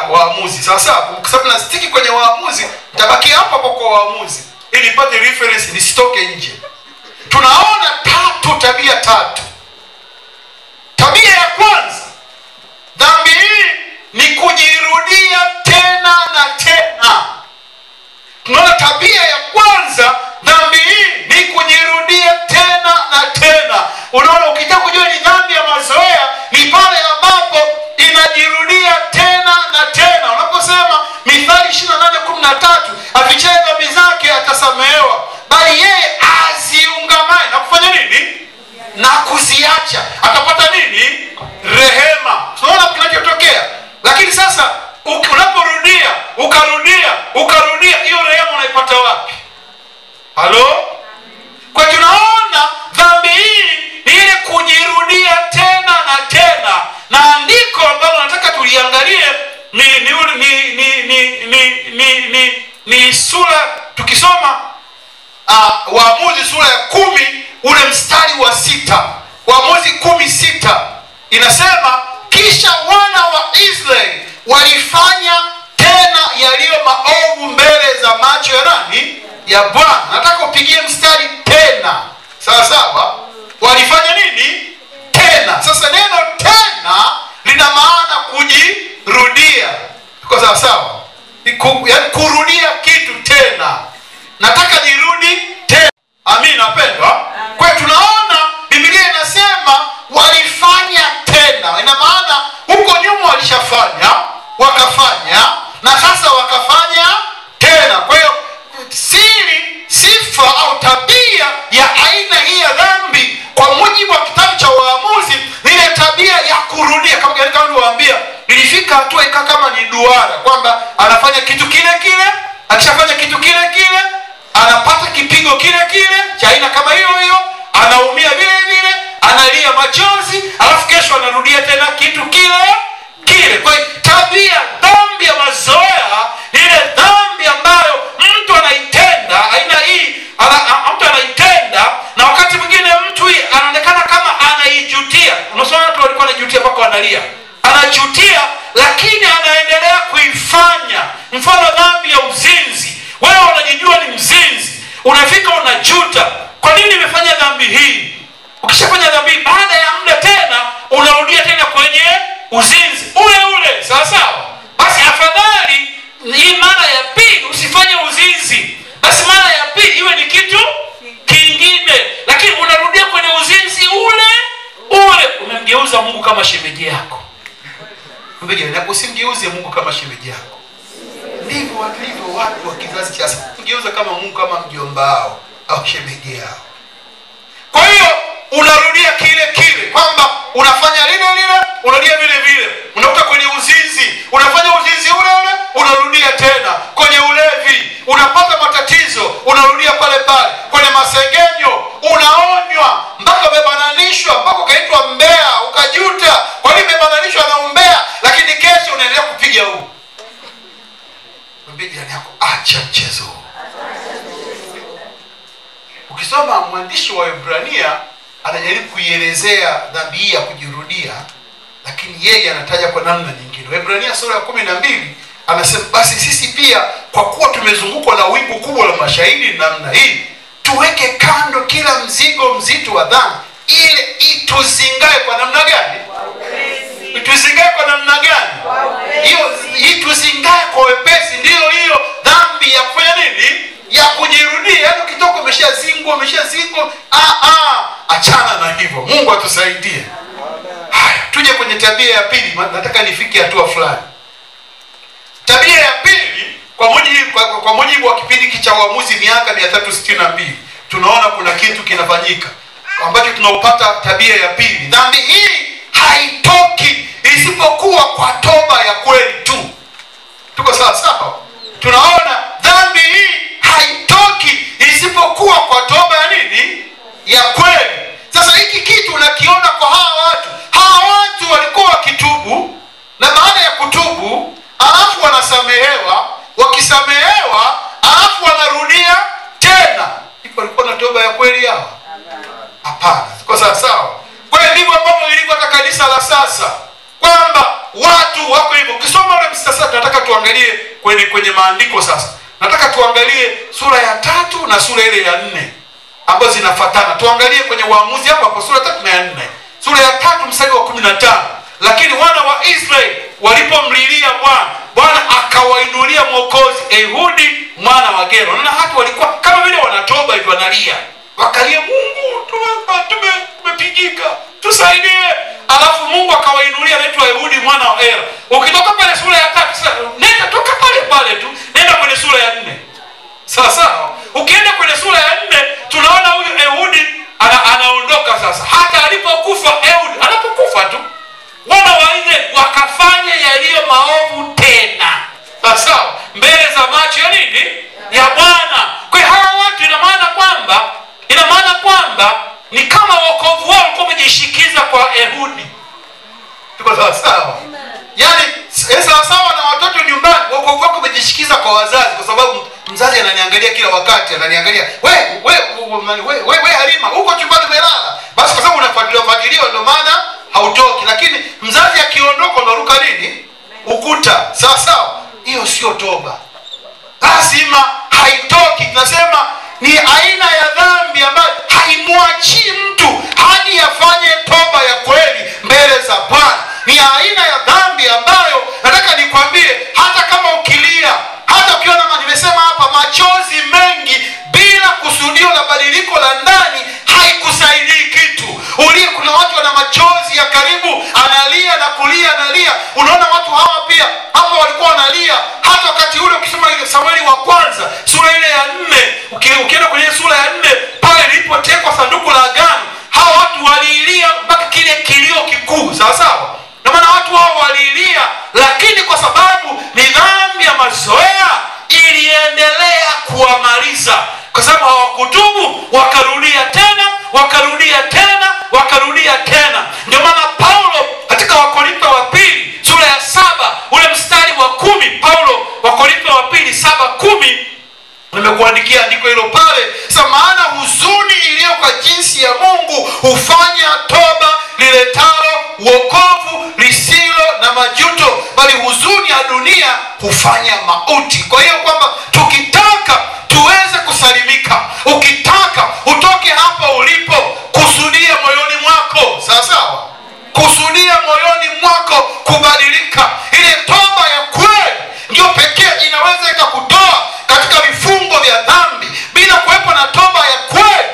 Waamuzi. Sasa kwa sababu nasitiki kwenye Waamuzi, nitabaki hapa kwa Waamuzi ili nipate reference nisitoke nje. Tunaona tabia tatu. Tabia ya kwanza, dhambi hii ni kujirudia tena na tena. Tunaona tabia ya kwanza, dhambi hii ni kujirudia tena na tena. Unaona, ukitaka kujua ni dhambi ya mazoea, ni pale ambapo inajirudia tena na tena. Unaposema Mithali 28:13, afichaye dhambi zake atasamehewa, bali yeye aziungamaye na kufanya nini? Na kuziacha atapata nini? Rehema. Unaona kinachotokea. Lakini sasa unaporudia, ukarudia, hiyo rehema unaipata wapi? Halo? Kwa tunaona dhambi hii ni ile kujirudia tena na tena. Na andiko ambalo nataka tuliangalie ni sura, tukisoma Waamuzi sura ya 10 ule mstari wa 6. Waamuzi 10:6 inasema, kisha wana wa Israeli walifanya tena yaliyo maovu mbele za macho ya nani? Ya Bwana. Nataka upigie mstari tena. Sawa sawa? Walifanya nini? Tena. Sasa neno tena lina maana kujirudia. Tuko sawa sawa? Yaani kurudia kitu tena. Nataka nirudi tena. Amina pendwa. Kwa hiyo tunaona Biblia inasema walifanya tena. Ina maana huko nyuma walishafanya, wakafanya, na sasa wakafanya tena. Kwa hiyo sifa au tabia ya aina hii ya dhambi kwa mujibu wa kitabu cha Waamuzi ni ile tabia ya kurudia. Kama niliwaambia, ilifika hatua ikawa kama ni duara, kwamba anafanya kitu kile kile, akishafanya kitu kile kile anapata kipigo kile kile cha aina kama hiyo hiyo, anaumia vile vile, analia machozi, alafu kesho anarudia tena kitu kile kile. Kwa hiyo tabia, dhambi ya mazoea ni ile dhambi ambayo mtu anaitenda, aina hii mtu anaitenda, na wakati mwingine mtu anaonekana kama anaijutia. Unasema watu walikuwa wanajutia mpaka wanalia. Anajutia lakini anaendelea Mfano dhambi ya uzinzi, wewe unajijua ni mzinzi, unafika unajuta, kwa nini nimefanya dhambi hii? Ukishafanya dhambi, baada ya muda tena unarudia tena kwenye uzinzi ule ule, sawa sawa. Basi afadhali hii mara ya pili usifanye uzinzi, basi mara ya pili iwe ni kitu kingine, lakini unarudia kwenye uzinzi ule ule. Umemgeuza Mungu kama shemeji yako. Usimgeuze Mungu kama shemeji yako. Ndivyo watu wa kizazi cha sasa, mgeuza kama Mungu kama mjomba wao au shemeji yao. Kwa hiyo unarudia kile kile, kwamba unafanya lile lile, unarudia vile vile. Unakuta kwenye uzinzi, unafanya uzinzi ule ule, unarudia tena. Kwenye ulevi, unapata matatizo, unarudia pale pale. Kwenye masengenyo, unaonywa mpaka umebananishwa, mpaka ukaitwa mbea, ukajuta. Kwa nini umebananishwa na umbea? Lakini kesho unaendelea kupiga huu. Mbele yako, acha mchezo. Ukisoma mwandishi wa Waebrania anajaribu kuielezea dhambi hii ya kujirudia, lakini yeye anataja kwa namna nyingine. Waebrania sura ya 12 anasema, basi sisi pia kwa kuwa tumezungukwa na wingu kubwa la mashahidi namna hii, tuweke kando kila mzigo mzito wa dhambi, ile ituzingae kwa namna gani? Ituzingae kwa namna gani? Hiyo ituzingae kwa wepesi. Ndiyo hiyo dhambi ya kufanya nini? Ya kujirudia. Yaani ukitoka umeshazingwa, achana na hivyo. Mungu atusaidie. Haya, tuje kwenye tabia ya pili. Nataka nifike hatua fulani. Tabia ya pili, kwa mujibu wa kipindi cha Waamuzi miaka 362, tunaona kuna kitu kinafanyika ambacho tunaupata tabia ya pili. Dhambi hii haitoki isipokuwa kwa toba ya kweli tu. Tuko sawa sawa? Tunaona dhambi hii haitoki isipokuwa kwa toba ya nini? Ya kweli. Sasa hiki kitu unakiona kwa hawa watu. Hawa watu walikuwa wakitubu, na baada ya kutubu alafu wanasamehewa, wakisamehewa alafu wanarudia tena. Ipo walikuwa na toba ya kweli hawa? Hapana. Tuko sawa sawa? Kwa hiyo ndivyo ambavyo ilivyo hata kanisa la sasa, kwamba watu wako hivyo. Ukisoma ule mstari, nataka tuangalie kwenye maandiko sasa. Nataka tuangalie sura ya 3 na sura ile ya 4 ambazo zinafuatana. Tuangalie kwenye Waamuzi hapo sura 3 na 4. Sura ya 3 mstari wa 15. Lakini wana wa Israeli walipomlilia Bwana, Bwana akawainulia mwokozi, Ehudi mwana wa Gera. Unaona hata walikuwa kama vile wanatoba hivyo, wanalia. Wakalia, Mungu tumepigika, tusaidie. Alafu Mungu akawainulia anaitwa Ehudi mwana wa Gera. Ukitoka pale sura ya 3, sasa nenda toka pale tu, nenda kwenye sura ya 4. Sasa ukienda kwenye sura ya 4, tunaona huyu Ehudi anaondoka sasa. Hata alipokufa Ehudi, anapokufa tu, wana wa Israeli wakafanya yaliyo maovu tena. Sasa mbele za macho ya nini? Ya Bwana. Kwa hiyo hawa watu ina maana kwamba ni kama wokovu wao ulikuwa umejishikiza kwa Ehudi. Tuko sawa sawa? Yaani sawa sawa na watoto nyumbani, wokovu wako umejishikiza kwa wazazi, kwa sababu mzazi ananiangalia kila wakati, ananiangalia, we Halima, uko chumbani umelala. Basi kwa sababu unafuatiliwa ndio maana hautoki. Lakini mzazi akiondoka unaruka nini? Ukuta. Sawa sawa? Hiyo sio toba. Lazima haitoki. Tunasema ni aina ya dhambi ambayo haimwachi mtu hadi afanye toba ya kweli mbele za Bwana. Ni aina ya dhambi ambayo nataka nikwambie, hata kama ukilia, hata ukiona nimesema hapa machozi mengi bila kusudio la badiliko la ndani, haikusaidii kitu. Kuna watu wana machozi ya karibu, analia na kulia, analia. Unaona watu hawa pia hapo walikuwa wanalia hata wakati ule. Ukisoma ile Samueli wa kwanza sura ile ya 4, ukienda kwenye sura ya 4 pale lilipotekwa sanduku la agano, hawa watu walilia mpaka kile kilio kikuu. Sawa sawa? Na maana watu hao walilia, lakini kwa sababu ni dhambi ya mazoea iliendelea kuwamaliza, kwa sababu hawakutubu, wakarudia tena, wakarudia tena, wakarudia tena. Ndio maana Paulo katika Wakorintho wa pili sura ya 7 ule mstari wa 10, Paulo Wakorintho wa pili 7:10, nimekuandikia andiko hilo pale. Sasa maana huzuni iliyo kwa jinsi ya Mungu hufanya toba liletalo wokovu lisilo na majuto, bali huzuni hufanya dunia, hufanya mauti. Kwa hiyo kwamba tukitaka tuweze kusalimika, ukitaka utoke hapa ulipo, kusudia moyoni mwako, sawa sawa, kusudia moyoni mwako kubadilika. Ile toba ya kweli ndio pekee inaweza ikakutoa katika vifungo vya dhambi. Bila kuwepo na toba ya kweli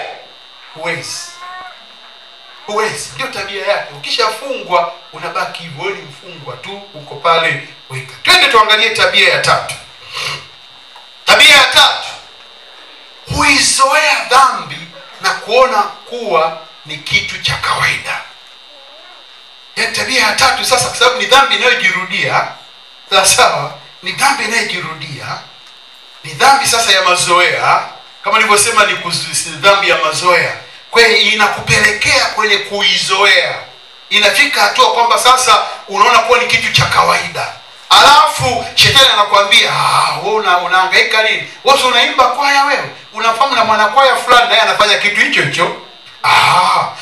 huwezi. Ndio tabia yake. Ukishafungwa unabaki hivyo, wewe ni mfungwa tu, uko pale weka. Twende tuangalie tabia ya tatu. Tabia ya tatu, huizoea dhambi na kuona kuwa ni kitu cha kawaida. Ya tabia ya tatu sasa, kwa sababu ni dhambi inayojirudia, sawa, ni dhambi inayojirudia, ni dhambi sasa ya mazoea. Kama nilivyosema, ni dhambi ya mazoea. Kwa hiyo inakupelekea kwenye kuizoea. Inafika hatua kwamba sasa unaona kuwa ni kitu cha kawaida. Alafu shetani anakuambia, wewe unahangaika nini? Wewe unaimba kwaya, wewe unafahamu na mwanakwaya fulani naye anafanya kitu hicho hicho.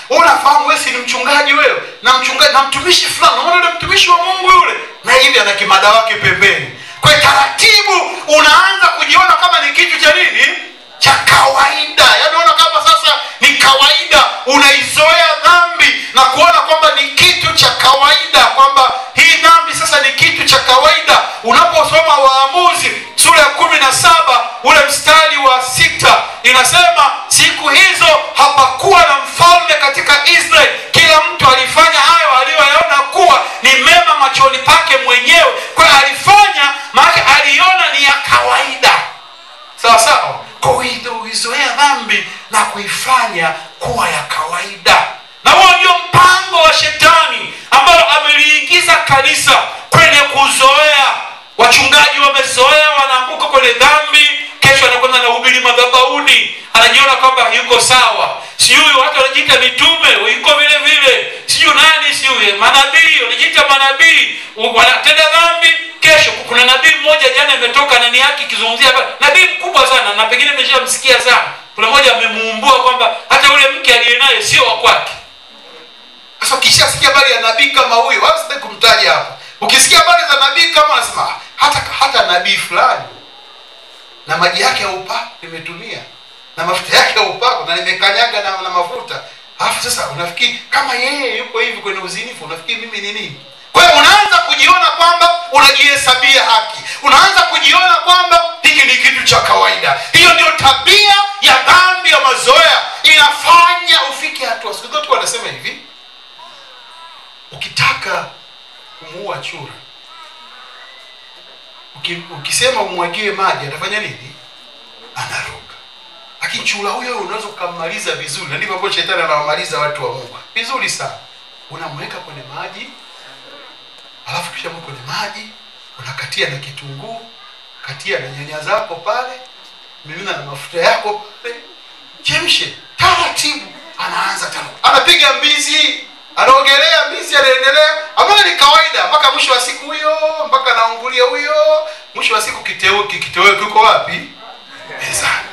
Unafahamu wewe si ni mchungaji, wewe na mchungaji na mtumishi fulani, unaona yule mtumishi wa Mungu yule, na hivi ana kimada wake pembeni. Kwa taratibu unaanza kujiona kama ni kitu cha nini? Cha kawaida. Yaani unaona kama sasa ni kawaida, unaizoea dhambi na kuona kwamba ni kitu cha kawaida, kwamba hii dhambi sasa ni kitu cha kawaida. Unaposoma Waamuzi sura ya 17 ule mstari wa 6 inasema, siku hizo hapakuwa na mfalme katika Israeli, kila mtu alifanya hayo aliyoyaona kuwa ni mema machoni pake mwenyewe. Kwa alifanya maana aliona ni ya kawaida. Sawa sawa. Kwa hiyo uizoea dhambi na kuifanya kuwa ya kawaida. Na huo ndio mpango wa shetani ambao ameliingiza kanisa kwenye kuzoea. Wachungaji wamezoea, wanaanguka kwenye dhambi, kesho anakwenda na hubiri madhabahuni, anajiona kwamba yuko sawa. Sijui watu wanajiita mitume, yuko vile vile. Sijui nani, sijui manabii, wanajiita manabii, wanatenda dhambi. Kesho kuna nabii mmoja jana ametoka ndani yake kizungumzia, nabii mkubwa sana na pengine mmeshamsikia sana. Kuna mmoja amemuumbua kwamba hata ule mke aliyenaye sio wa kwake. Sasa ukishasikia habari ya nabii kama huyo, wala sitaki kumtaja hapa. Ukisikia habari za nabii kama unasema hata nabii fulani na maji yake ya upako nimetumia na mafuta yake ya upako na nimekanyaga na mafuta. Alafu sasa unafikiri kama yeye yuko hivi kwenye uzinifu, unafikiri mimi ni nini? Kwa hiyo unaanza kujiona kwamba unajihesabia haki. Unaanza kujiona kwamba hiki ni kitu cha kawaida. Hiyo ndio tabia ya dhambi ya mazoea. Inafanya ufike hatua. Siku zote wanasema hivi, ukitaka kumuua chura, ukisema umwagie maji, atafanya nini? Anaruka. Lakini chura huyo unaweza kummaliza vizuri. Na ndivyo hapo shetani anawamaliza watu wa Mungu vizuri sana. Unamweka kwenye maji, alafu kisha mweka kwenye maji, unakatia na kitunguu, katia na nyanya zako pale, mimina na mafuta yako pale, chemshe taratibu. Anaanza anapiga mbizi, anaogelea mbizi, anaendelea. Amana ni kawaida mpaka mwisho wa siku huyo, mpaka anaungulia huyo. Mwisho wa siku kitoweo kiko wapi? Mezani.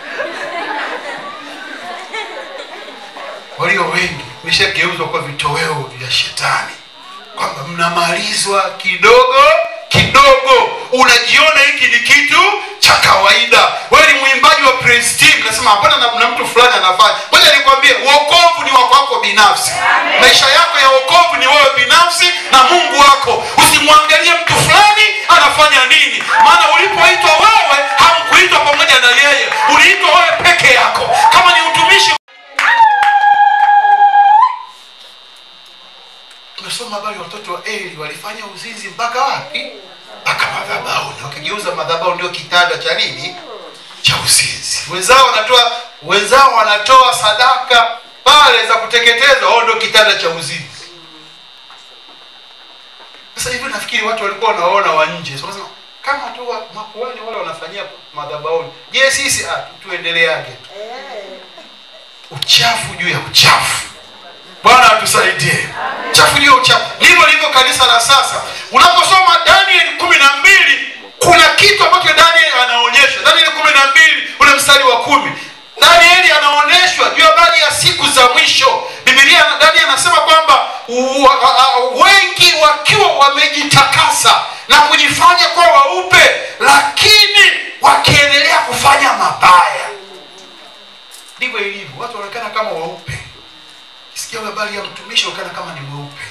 Walio wengi wameshageuzwa kwa vitoweo vya shetani, kwamba mnamalizwa kidogo kidogo, unajiona hiki ni kitu cha kawaida. Wewe ni mwimbaji wa praise team, nasema hapana na mtu fulani anafanya. Ngoja nikwambie, wokovu ni wako binafsi. Maisha yako ya wokovu ni wewe binafsi na Mungu wako. Usimwangalie mtu fulani anafanya nini. Maana ulipoitwa wewe, hamkuitwa pamoja na yeye. Uliitwa wewe peke yako. Kama ni utumishi, tumesoma habari watoto wa Eli walifanya uzinzi mpaka wapi? Mpaka madhabahu. Wakigeuza madhabahu ndio kitanda cha nini? Cha uzinzi. Wenzao wanatoa sadaka pale za kuteketeza, wao ndio kitanda cha uzinzi. Sasa hivi nafikiri watu walikuwa wanaona wa nje. So wanasema kama tu makuhani wale wanafanyia madhabahu, je, sisi tuendeleaje tu? Uchafu juu ya uchafu. Bwana atusaidie. Chafu juu ya uchafu. Ndivyo lilivyo kanisa la sasa. Unaposoma Daniel 12, kuna kitu ambacho Daniel anaonyesha. Daniel 12 ule mstari wa 10. Daniel anaonyeshwa juu habari ya siku za mwisho. Biblia Daniel anasema kwamba wengi wakiwa wamejitakasa na kujifanya kuwa weupe, lakini wakiendelea kufanya mabaya. Ndivyo ilivyo. Watu wanaonekana kama weupe. Kisikia habari ya mtumishi wanaonekana kama ni mweupe.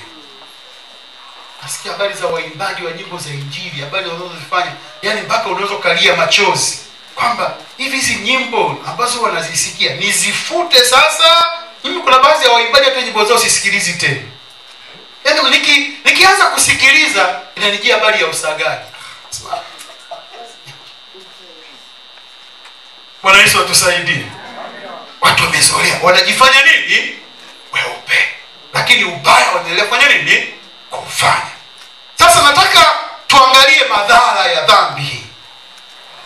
Nasikia habari za waimbaji wa nyimbo za Injili, habari wanazozifanya, yani mpaka unaweza kalia machozi kwamba hizi nyimbo ambazo wanazisikia nizifute sasa. Mimi kuna baadhi ya waimbaji hata nyimbo zao sisikilizi tena. Yaani nikianza kusikiliza inanijia habari ya usagaji. Bwana Yesu atusaidie. Watu wamezoea, wanajifanya nini? Weupe. Lakini ubaya wanaendelea kufanya nini? Kufanya. Sasa nataka tuangalie madhara ya dhambi hii.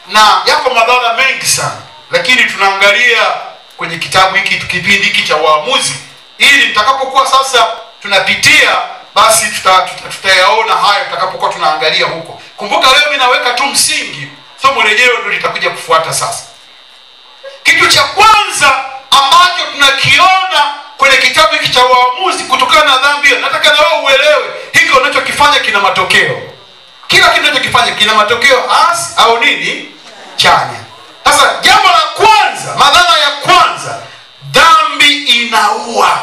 Na yako madhara mengi sana, lakini tunaangalia kwenye kitabu hiki, kipindi hiki cha Waamuzi, ili nitakapokuwa sasa tunapitia, basi tutayaona hayo tutakapokuwa tunaangalia huko. Kumbuka leo mimi naweka tu msingi, somo lenyewe ndio litakuja kufuata sasa. Kitu cha kwanza ambacho tunakiona kwenye kitabu hiki cha Waamuzi kutokana na dhambi hiyo, nataka na wewe uelewe hiki unachokifanya kina matokeo. Kila kitu unachokifanya kina matokeo hasi au nini? Chanya. Sasa jambo la kwanza, madhara ya kwanza, dhambi inaua.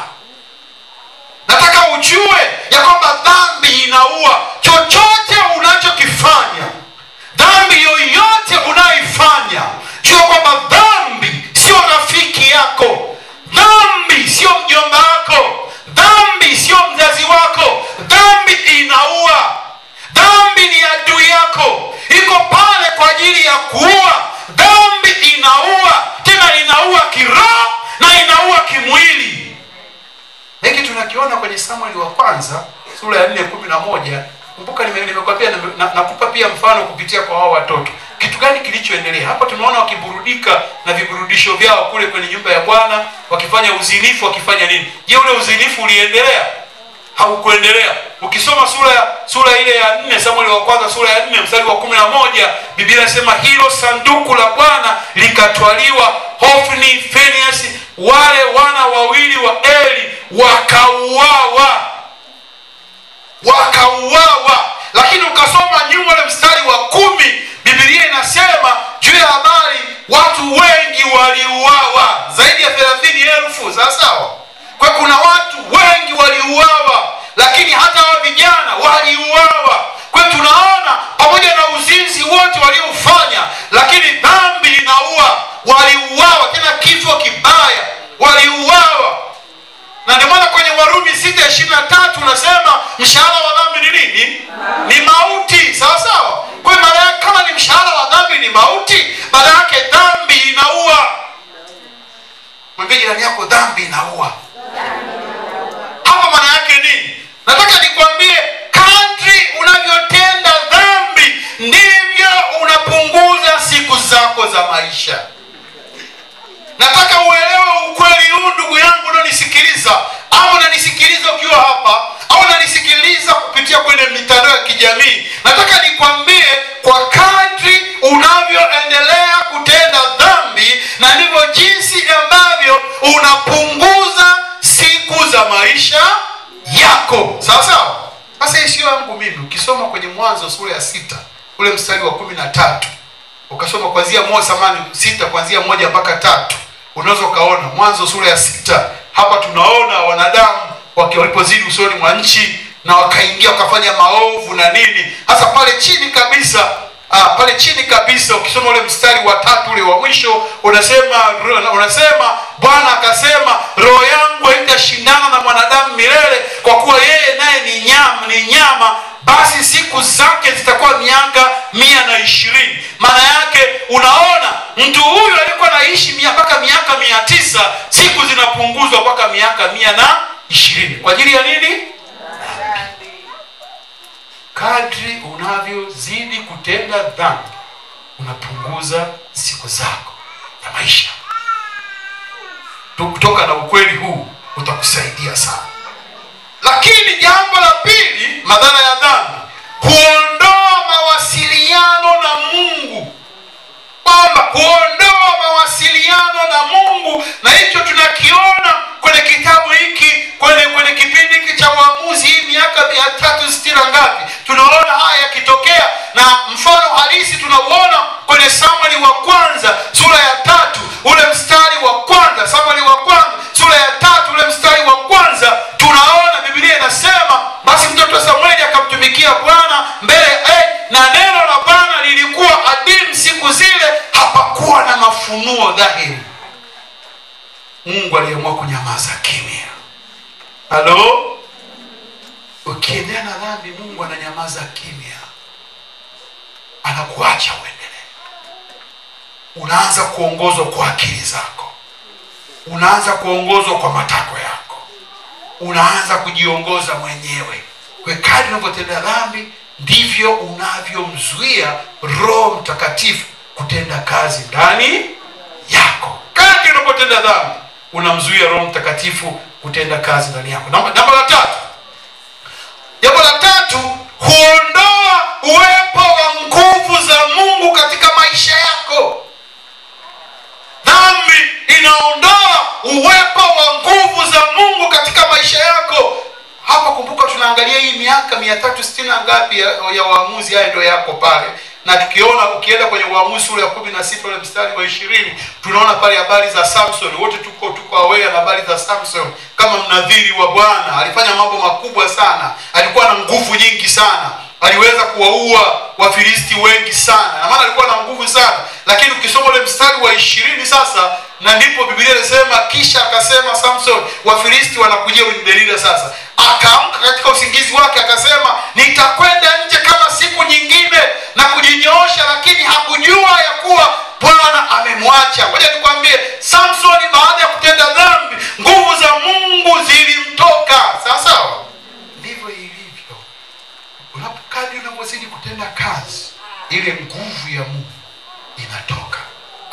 Nataka ujue ya kwamba dhambi inaua. Chochote unachokifanya, dhambi yoyote unaifanya, jua kwamba dhambi sio rafiki yako. Dhambi sio mjomba wako. Dhambi sio mzazi wako. Dhambi inaua. Dhambi ni adui yako. Iko pale kwa ajili ya kuua. Dhambi inaua. Tena inaua kiroho na inaua kimwili. Hiki tunakiona kwenye Samueli wa kwanza sura ya 4:11. Kumbuka nimekwambia nakupa pia mfano kupitia kwa hao watoto. Kitu gani kilichoendelea? Hapa tunaona wakiburudika na viburudisho vyao kule kwenye nyumba ya Bwana, wakifanya uzinifu, wakifanya nini? Je, ule uzinifu uliendelea? Haukuendelea. Ukisoma sura ile ya 4, Samueli wa kwanza sura ya 4 mstari wa 11, Biblia inasema hilo sanduku la Bwana likatwaliwa, Hofni, Finehasi, wale wana wawili wa Eli wakauawa. Lakini ukasoma nyuma ile mstari wa 10, Biblia inasema juu ya habari watu wengi waliuawa, zaidi ya 30,000. Sawa? Kwa kuna watu wengi waliuawa, lakini hata wa vijana waliuawa. Kwa tunaona pamoja na uzinzi wote waliofanya, lakini dhambi inaua. Waliuawa, tena kifo kibaya, waliuawa. Na ndio maana kwenye Warumi 6:23 unasema mshahara wa dhambi ni nini? Ni mauti. Sawa? Kwa maana kama ni mshahara wa dhambi ni mauti, maana yake dhambi inaua. Mwambie jirani yako dhambi inaua. Hapo maana yake nini? Nataka nikwambie, kadri unavyotenda dhambi ndivyo unapunguza siku zako za maisha. Nataka uelewe ukweli huu, ndugu yangu unanisikiliza, au unanisikiliza ukiwa hapa, au unanisikiliza kupitia kwenye mitandao ya kijamii. Nataka nikwambie, kwa kadri unavyoendelea kutenda dhambi, na ndivyo jinsi ambavyo unapunguza siku za maisha yako. Sawa? Sasa hii sio yangu mimi. Ukisoma kwenye Mwanzo sura ya 6 ule mstari wa 13, ukasoma kuanzia 6 kuanzia 1 mpaka 3, unaweza kaona Mwanzo sura ya 6. Hapa tunaona wanadamu walipozidi usoni mwa nchi na wakaingia wakafanya maovu na nini. Hasa pale chini kabisa ukisoma ule mstari wa 3 ule wa mwisho, unasema Bwana akasema, roho yangu haitashindana na mwanadamu milele, kwa kuwa yeye naye ni nyama, basi siku zake zitakuwa miaka 120. Maana yake unaona mtu huyu alikuwa anaishi mpaka miaka 900, siku zinapunguzwa mpaka miaka 120. Kwa ajili ya nini? Kadri unavyozidi kutenda dhambi, unapunguza siku zako za maisha. Kutoka na ukweli huu utakusaidia sana. Lakini jambo la pili, madhara ya dhambi, huondoa mawasiliano na Mungu. Huondoa mawasiliano na Mungu, na hicho tunakiona kwenye kitabu hiki, kwenye kipindi hiki cha Waamuzi, hii miaka 360 ngapi. Tunaona haya yakitokea ufunuo dhahiri. Mungu aliamua kunyamaza kimya. Halo? Ukiendelea na dhambi, Mungu ananyamaza kimya, anakuacha uendelee. Unaanza kuongozwa kwa akili zako, unaanza kuongozwa kwa matako yako, unaanza kujiongoza mwenyewe. Kwa kadri unavyotenda dhambi, ndivyo unavyomzuia Roho Mtakatifu kutenda kazi ndani yako. Kadri unapotenda dhambi, unamzuia Roho Mtakatifu kutenda kazi ndani yako. Jambo la tatu, huondoa uwepo wa nguvu za Mungu katika maisha yako. Dhambi inaondoa uwepo wa nguvu za Mungu katika maisha yako. Hapa kumbuka, tunaangalia hii miaka 360 na ngapi ya Waamuzi. Haya ndio yako pale. Na ukienda kwenye Waamuzi sura ya 16 ule mstari wa 20, tunaona pale habari za Samson. Wote tuko aware na habari za Samson. Kama mnadhiri wa Bwana, alifanya mambo makubwa sana. Alikuwa na nguvu nyingi sana. Aliweza kuwaua Wafilisti wengi sana. Na maana alikuwa na nguvu sana. Lakini ukisoma ule mstari wa 20 sasa, na ndipo Biblia inasema kisha akasema Samson, Wafilisti wanakujia unidelila sasa. Akaamka katika usingizi wake akasema, nitakwenda nje kama siku nyingine na kujinyoosha, lakini hakujua ya kuwa Bwana amemwacha. Ngoja nikwambie, Samson baada ya kutenda dhambi, nguvu za Mungu zilimtoka. Sawa? Ndivyo ilivyo. Kadri unapozidi kutenda kazi, ile nguvu ya Mungu inatoka.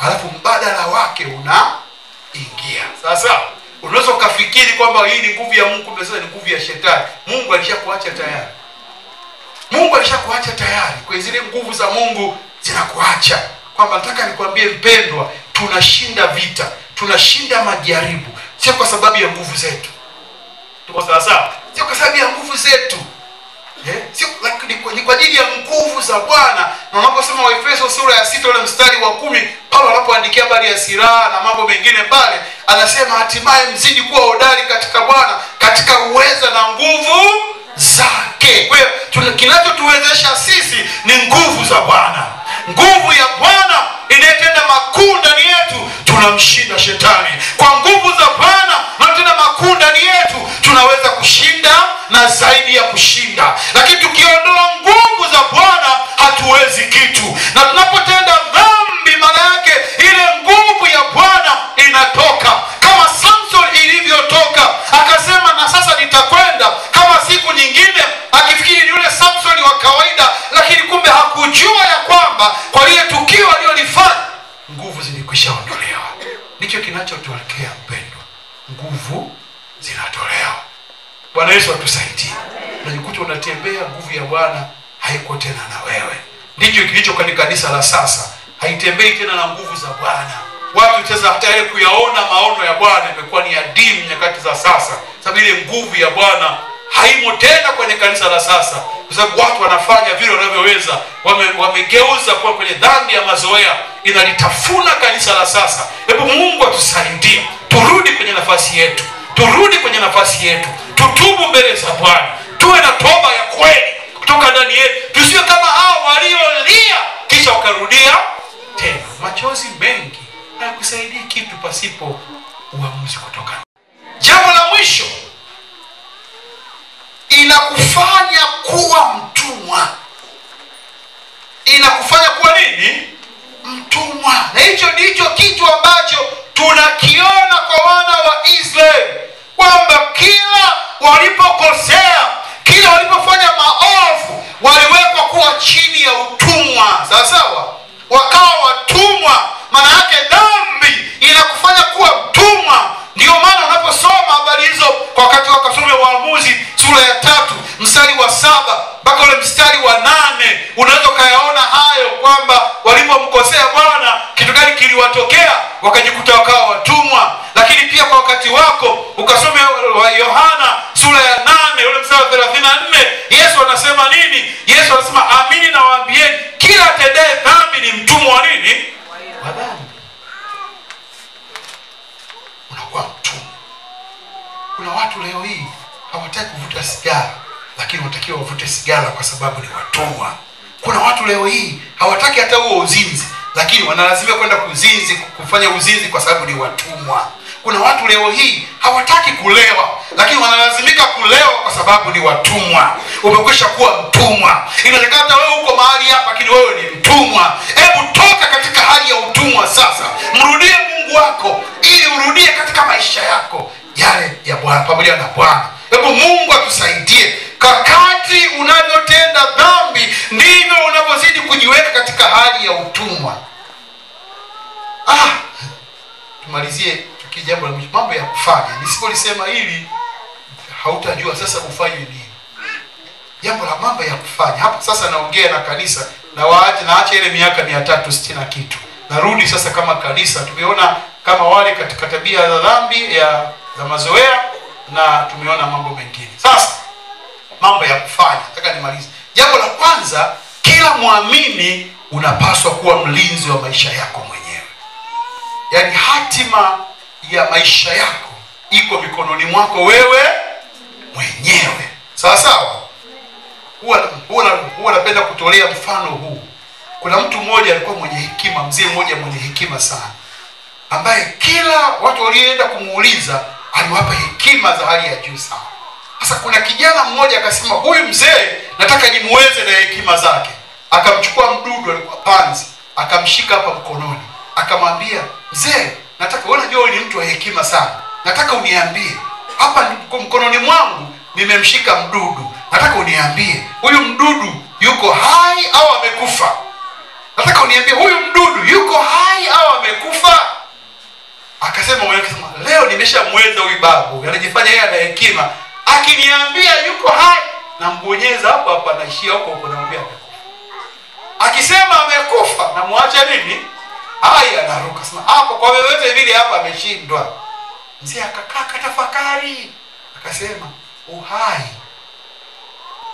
Alafu mbadala wake unaingia. Sasa unaweza ukafikiri kwamba hii ni nguvu ya Mungu, kumbe sasa ni nguvu ya shetani. Mungu alishakuacha tayari. Mungu alishakuacha tayari. Kwa zile nguvu za Mungu zinakuacha. Kwamba nataka nikwambie mpendwa, tunashinda vita, tunashinda majaribu sio kwa sababu ya nguvu zetu. Tuko sawa? Sio kwa sababu ya nguvu zetu. Sio, ni kwa ajili ya nguvu za Bwana. Na unaposema Waefeso sura ya 6 ule mstari wa 10, Paulo anapoandikia habari ya silaha na mambo mengine pale, anasema hatimaye mzidi kuwa hodari katika Bwana, katika uweza na nguvu zake. Kwa hiyo kinachotuwezesha sisi ni nguvu za Bwana. Nguvu ya Bwana inayetenda makuu ndani yetu, tunamshinda shetani. Kwa nguvu za Bwana inayotenda makuu ndani yetu, tunaweza kushinda na zaidi ya kushinda. Lakini tukiondoa nguvu za Bwana, hatuwezi kitu. Na tunapotenda dhambi, maana yake ile nguvu ya Bwana inatoka. Kama Samson ilivyotoka, akasema na sasa nitakwenda kama siku nyingine, akifikiri ni yule Samson wa kawaida, lakini kumbe hakujua ya kwamba kwa ile tukio alilolifanya, nguvu zilikwisha ondolewa. Ndicho kinachotokea mpendwa. Nguvu zinatolewa. Bwana Yesu atusaidie. Unajikuta unatembea, nguvu ya Bwana haiko tena na wewe. Ndicho kilicho katika kanisa la sasa. Haitembei tena na nguvu za Bwana. Watu sasa hata ile kuyaona maono ya Bwana imekuwa ni adimu nyakati za sasa. Sababu ile nguvu ya Bwana haimo tena kwenye kanisa la sasa. Kwa sababu watu wanafanya vile wanavyoweza. Wamegeuza kuwa kwenye dhambi ya mazoea, inalitafuna kanisa la sasa. Hebu Mungu atusaidie. Turudi kwenye nafasi yetu. Turudi kwenye nafasi yetu. Tutubu mbele za Bwana. Tuwe na toba ya kweli kutoka ndani yetu. Tusiwe kama hao waliolia kisha wakarudia tena. Machozi mengi hayakusaidii kitu pasipo uamuzi kutoka. Jambo la mwisho, inakufanya kuwa mtumwa. Inakufanya kuwa nini? Mtumwa. Na hicho ndicho kitu ambacho tunakiona kwa wana wa Israeli, kwamba kila walipokosea, kila walipofanya maovu, waliwekwa kuwa chini ya utumwa. Sawa? Wakawa watumwa. Maana yake dhambi inakufanya kuwa mtumwa. Ndio maana unaposoma habari hizo kwa wakati wakasome Waamuzi sura ya 3 mstari wa 7 mpaka ule mstari wa 8, unaweza kayaona hayo kwamba walipomkosea Bwana kitu gani kiliwatokea, wakajikuta wakawa watumwa. Lakini pia kwa wakati wako ukasome wa Yohana sura ya 8 ule mstari wa 34, Yesu anasema nini? Yesu anasema amini nawaambieni, kila atendaye dhambi ni mtumwa wa nini? Wa dhambi. Unakuwa mtumwa. Kuna watu leo hii hawataki kuvuta sigara, lakini wanatakiwa wavute sigara kwa sababu ni watumwa. Kuna watu leo hii hawataki hata huo uzinzi, lakini wanalazimika kwenda kufanya uzinzi kwa sababu ni watumwa. Kuna watu leo hii hawataki kulewa, lakini wanalazimika kulewa kwa sababu ni watumwa. Umekwisha kuwa mtumwa. Inawezekana wewe uko mahali hapa lakini wewe ni mtumwa. Hebu toka katika hali ya utumwa sasa. Mrudie Mungu wako ili urudie katika maisha yako yale ya Bwana, pamoja na Bwana. Hebu Mungu atusaidie. Kadri unavyotenda dhambi ndivyo unavyozidi kujiweka katika hali ya utumwa. Tumalizie jambo la mambo ya kufanya. Nisipolisema hili hautajua sasa ufanye nini. Jambo la mambo ya kufanya. Hapa sasa naongea na kanisa na naacha ile miaka 360 kitu. Narudi sasa kama kanisa. Tumeona kama wale katika tabia za dhambi za mazoea, na tumeona mambo mengine. Sasa mambo ya kufanya. Nataka nimalize. Jambo la kwanza, kila muamini unapaswa kuwa mlinzi wa maisha yako mwenyewe. Yaani hatima ya maisha yako iko mikononi mwako wewe mwenyewe. Sawa sawa? Huwa napenda kutolea mfano huu. Kuna mtu mmoja alikuwa mwenye hekima, mzee mmoja mwenye hekima sana, ambaye kila watu walioenda kumuuliza aliwapa hekima za hali ya juu sana. Sasa kuna kijana mmoja akasema, huyu mzee nataka nimuweze na hekima zake. Akamchukua mdudu, alikuwa panzi, akamshika hapa mkononi. Akamwambia, mzee, nataka, wewe unajua wewe ni mtu wa hekima sana, nataka uniambie hapa mkononi mwangu nimemshika mdudu. Nataka uniambie huyu mdudu yuko hai au amekufa? Nataka uniambie huyu mdudu yuko hai au amekufa? Akasema leo nimeshamweza huyu babu, anajifanya yeye ana hekima. Akiniambia yuko hai, nambonyeza hapo hapa, naishia huko naambia amekufa. Akisema amekufa, namwacha nini? Haya, anaruka sema hapo kwa wewe vile hapa ameshindwa. Mzee akakaa katafakari, akasema uhai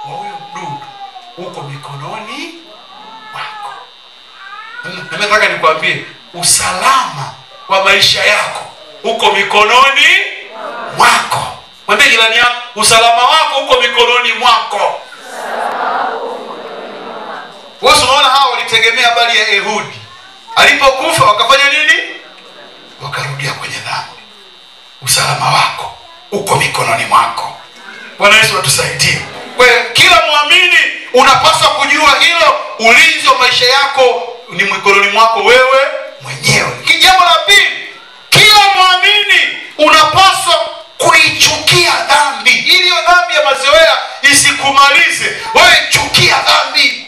wa huyo mdudu uko mikononi mwako. Nataka nikwambie usalama wa maisha yako uko mikononi mwako. Mwambie jirani yako, usalama wako uko mikononi mwako. Wewe unaona hao walitegemea habari ya Ehudi. Alipokufa wakafanya nini? Wakarudia kwenye dhambi. Usalama wako uko mikononi mwako. Bwana Yesu atusaidie. Kwa hiyo kila muamini unapaswa kujua hilo. Ulinzi wa maisha yako ni mikononi mwako wewe mwenyewe. Jambo la pili, kila muamini unapaswa kuichukia dhambi. Ili dhambi ya mazoea isikumalize. Wewe chukia dhambi.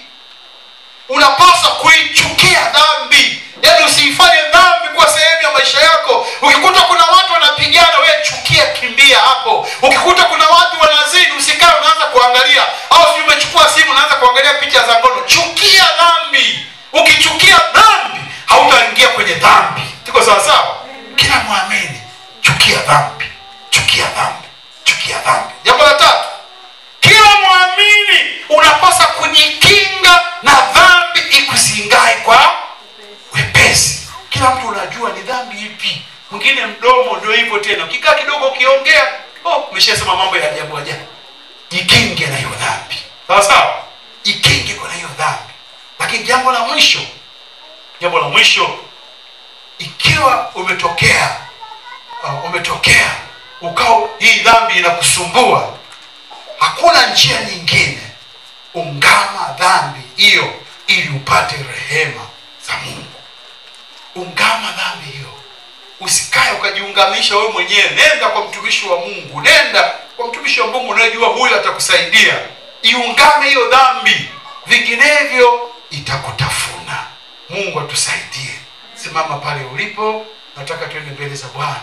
Unapaswa kuichukia dhambi. Yaani usifanye dhambi kwa sehemu ya maisha yako. Ukikuta kuna watu wanapigana, wewe chukia, kimbia hapo. Ukikuta kuna watu wanazini, usikae unaanza kuangalia. Au si umechukua simu unaanza kuangalia picha za ngono. Chukia dhambi. Ukichukia dhambi, hautaingia kwenye dhambi. Tuko sawa sawa? Kila muamini chukia dhambi. Chukia dhambi. Chukia dhambi. Jambo la tatu, kila muamini unapaswa kujikinga na dhambi ikusingae kwa wepesi. Kila mtu unajua ni dhambi ipi. Mwingine mdomo ndio hivyo tena. Ukikaa kidogo ukiongea, umeshasema mambo ya ajabu ajabu. Jikinge na hiyo dhambi. Sawa sawa? Jikinge na hiyo dhambi. Lakini jambo la mwisho, ikiwa umetokea ukao hii dhambi inakusumbua, hakuna njia nyingine. Ungama dhambi hiyo ili upate rehema za Mungu. Ungama dhambi hiyo. Usikae ukajiungamisha wewe mwenyewe. Nenda kwa mtumishi wa Mungu. Nenda kwa mtumishi wa Mungu unayejua huyu atakusaidia. Iungame hiyo dhambi. Vinginevyo itakutafuna. Mungu atusaidie. Simama pale ulipo. Nataka tuende mbele za Bwana.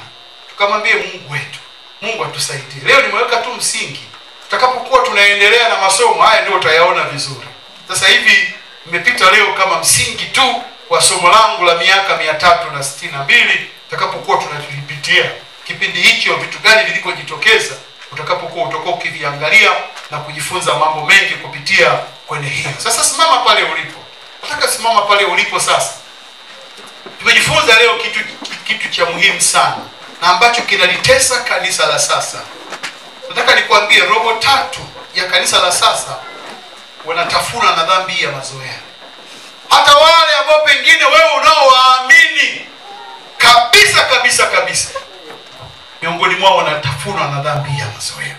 Tukamwambie Mungu wetu. Mungu atusaidie. Leo nimeweka tu msingi. Tutakapokuwa tunaendelea na masomo haya ndio utayaona vizuri. Sasa hivi nimepita leo kama msingi tu kwa somo langu la miaka 362. Tutakapokuwa tunalipitia kipindi hicho vitu gani vilikojitokeza, utakapokuwa utakuwa ukiviangalia na kujifunza mambo mengi kupitia kwenye hilo. Sasa simama pale ulipo. Nataka simama pale ulipo sasa. Tumejifunza leo kitu cha muhimu sana na ambacho kinalitesa kanisa la sasa. Nataka nikwambie robo 3 ya kanisa la sasa wanatafuna na dhambi ya mazoea. hata wale ambao pengine wewe unaowaamini kabisa kabisa kabisa, miongoni mwao wanatafunwa na dhambi ya mazoea.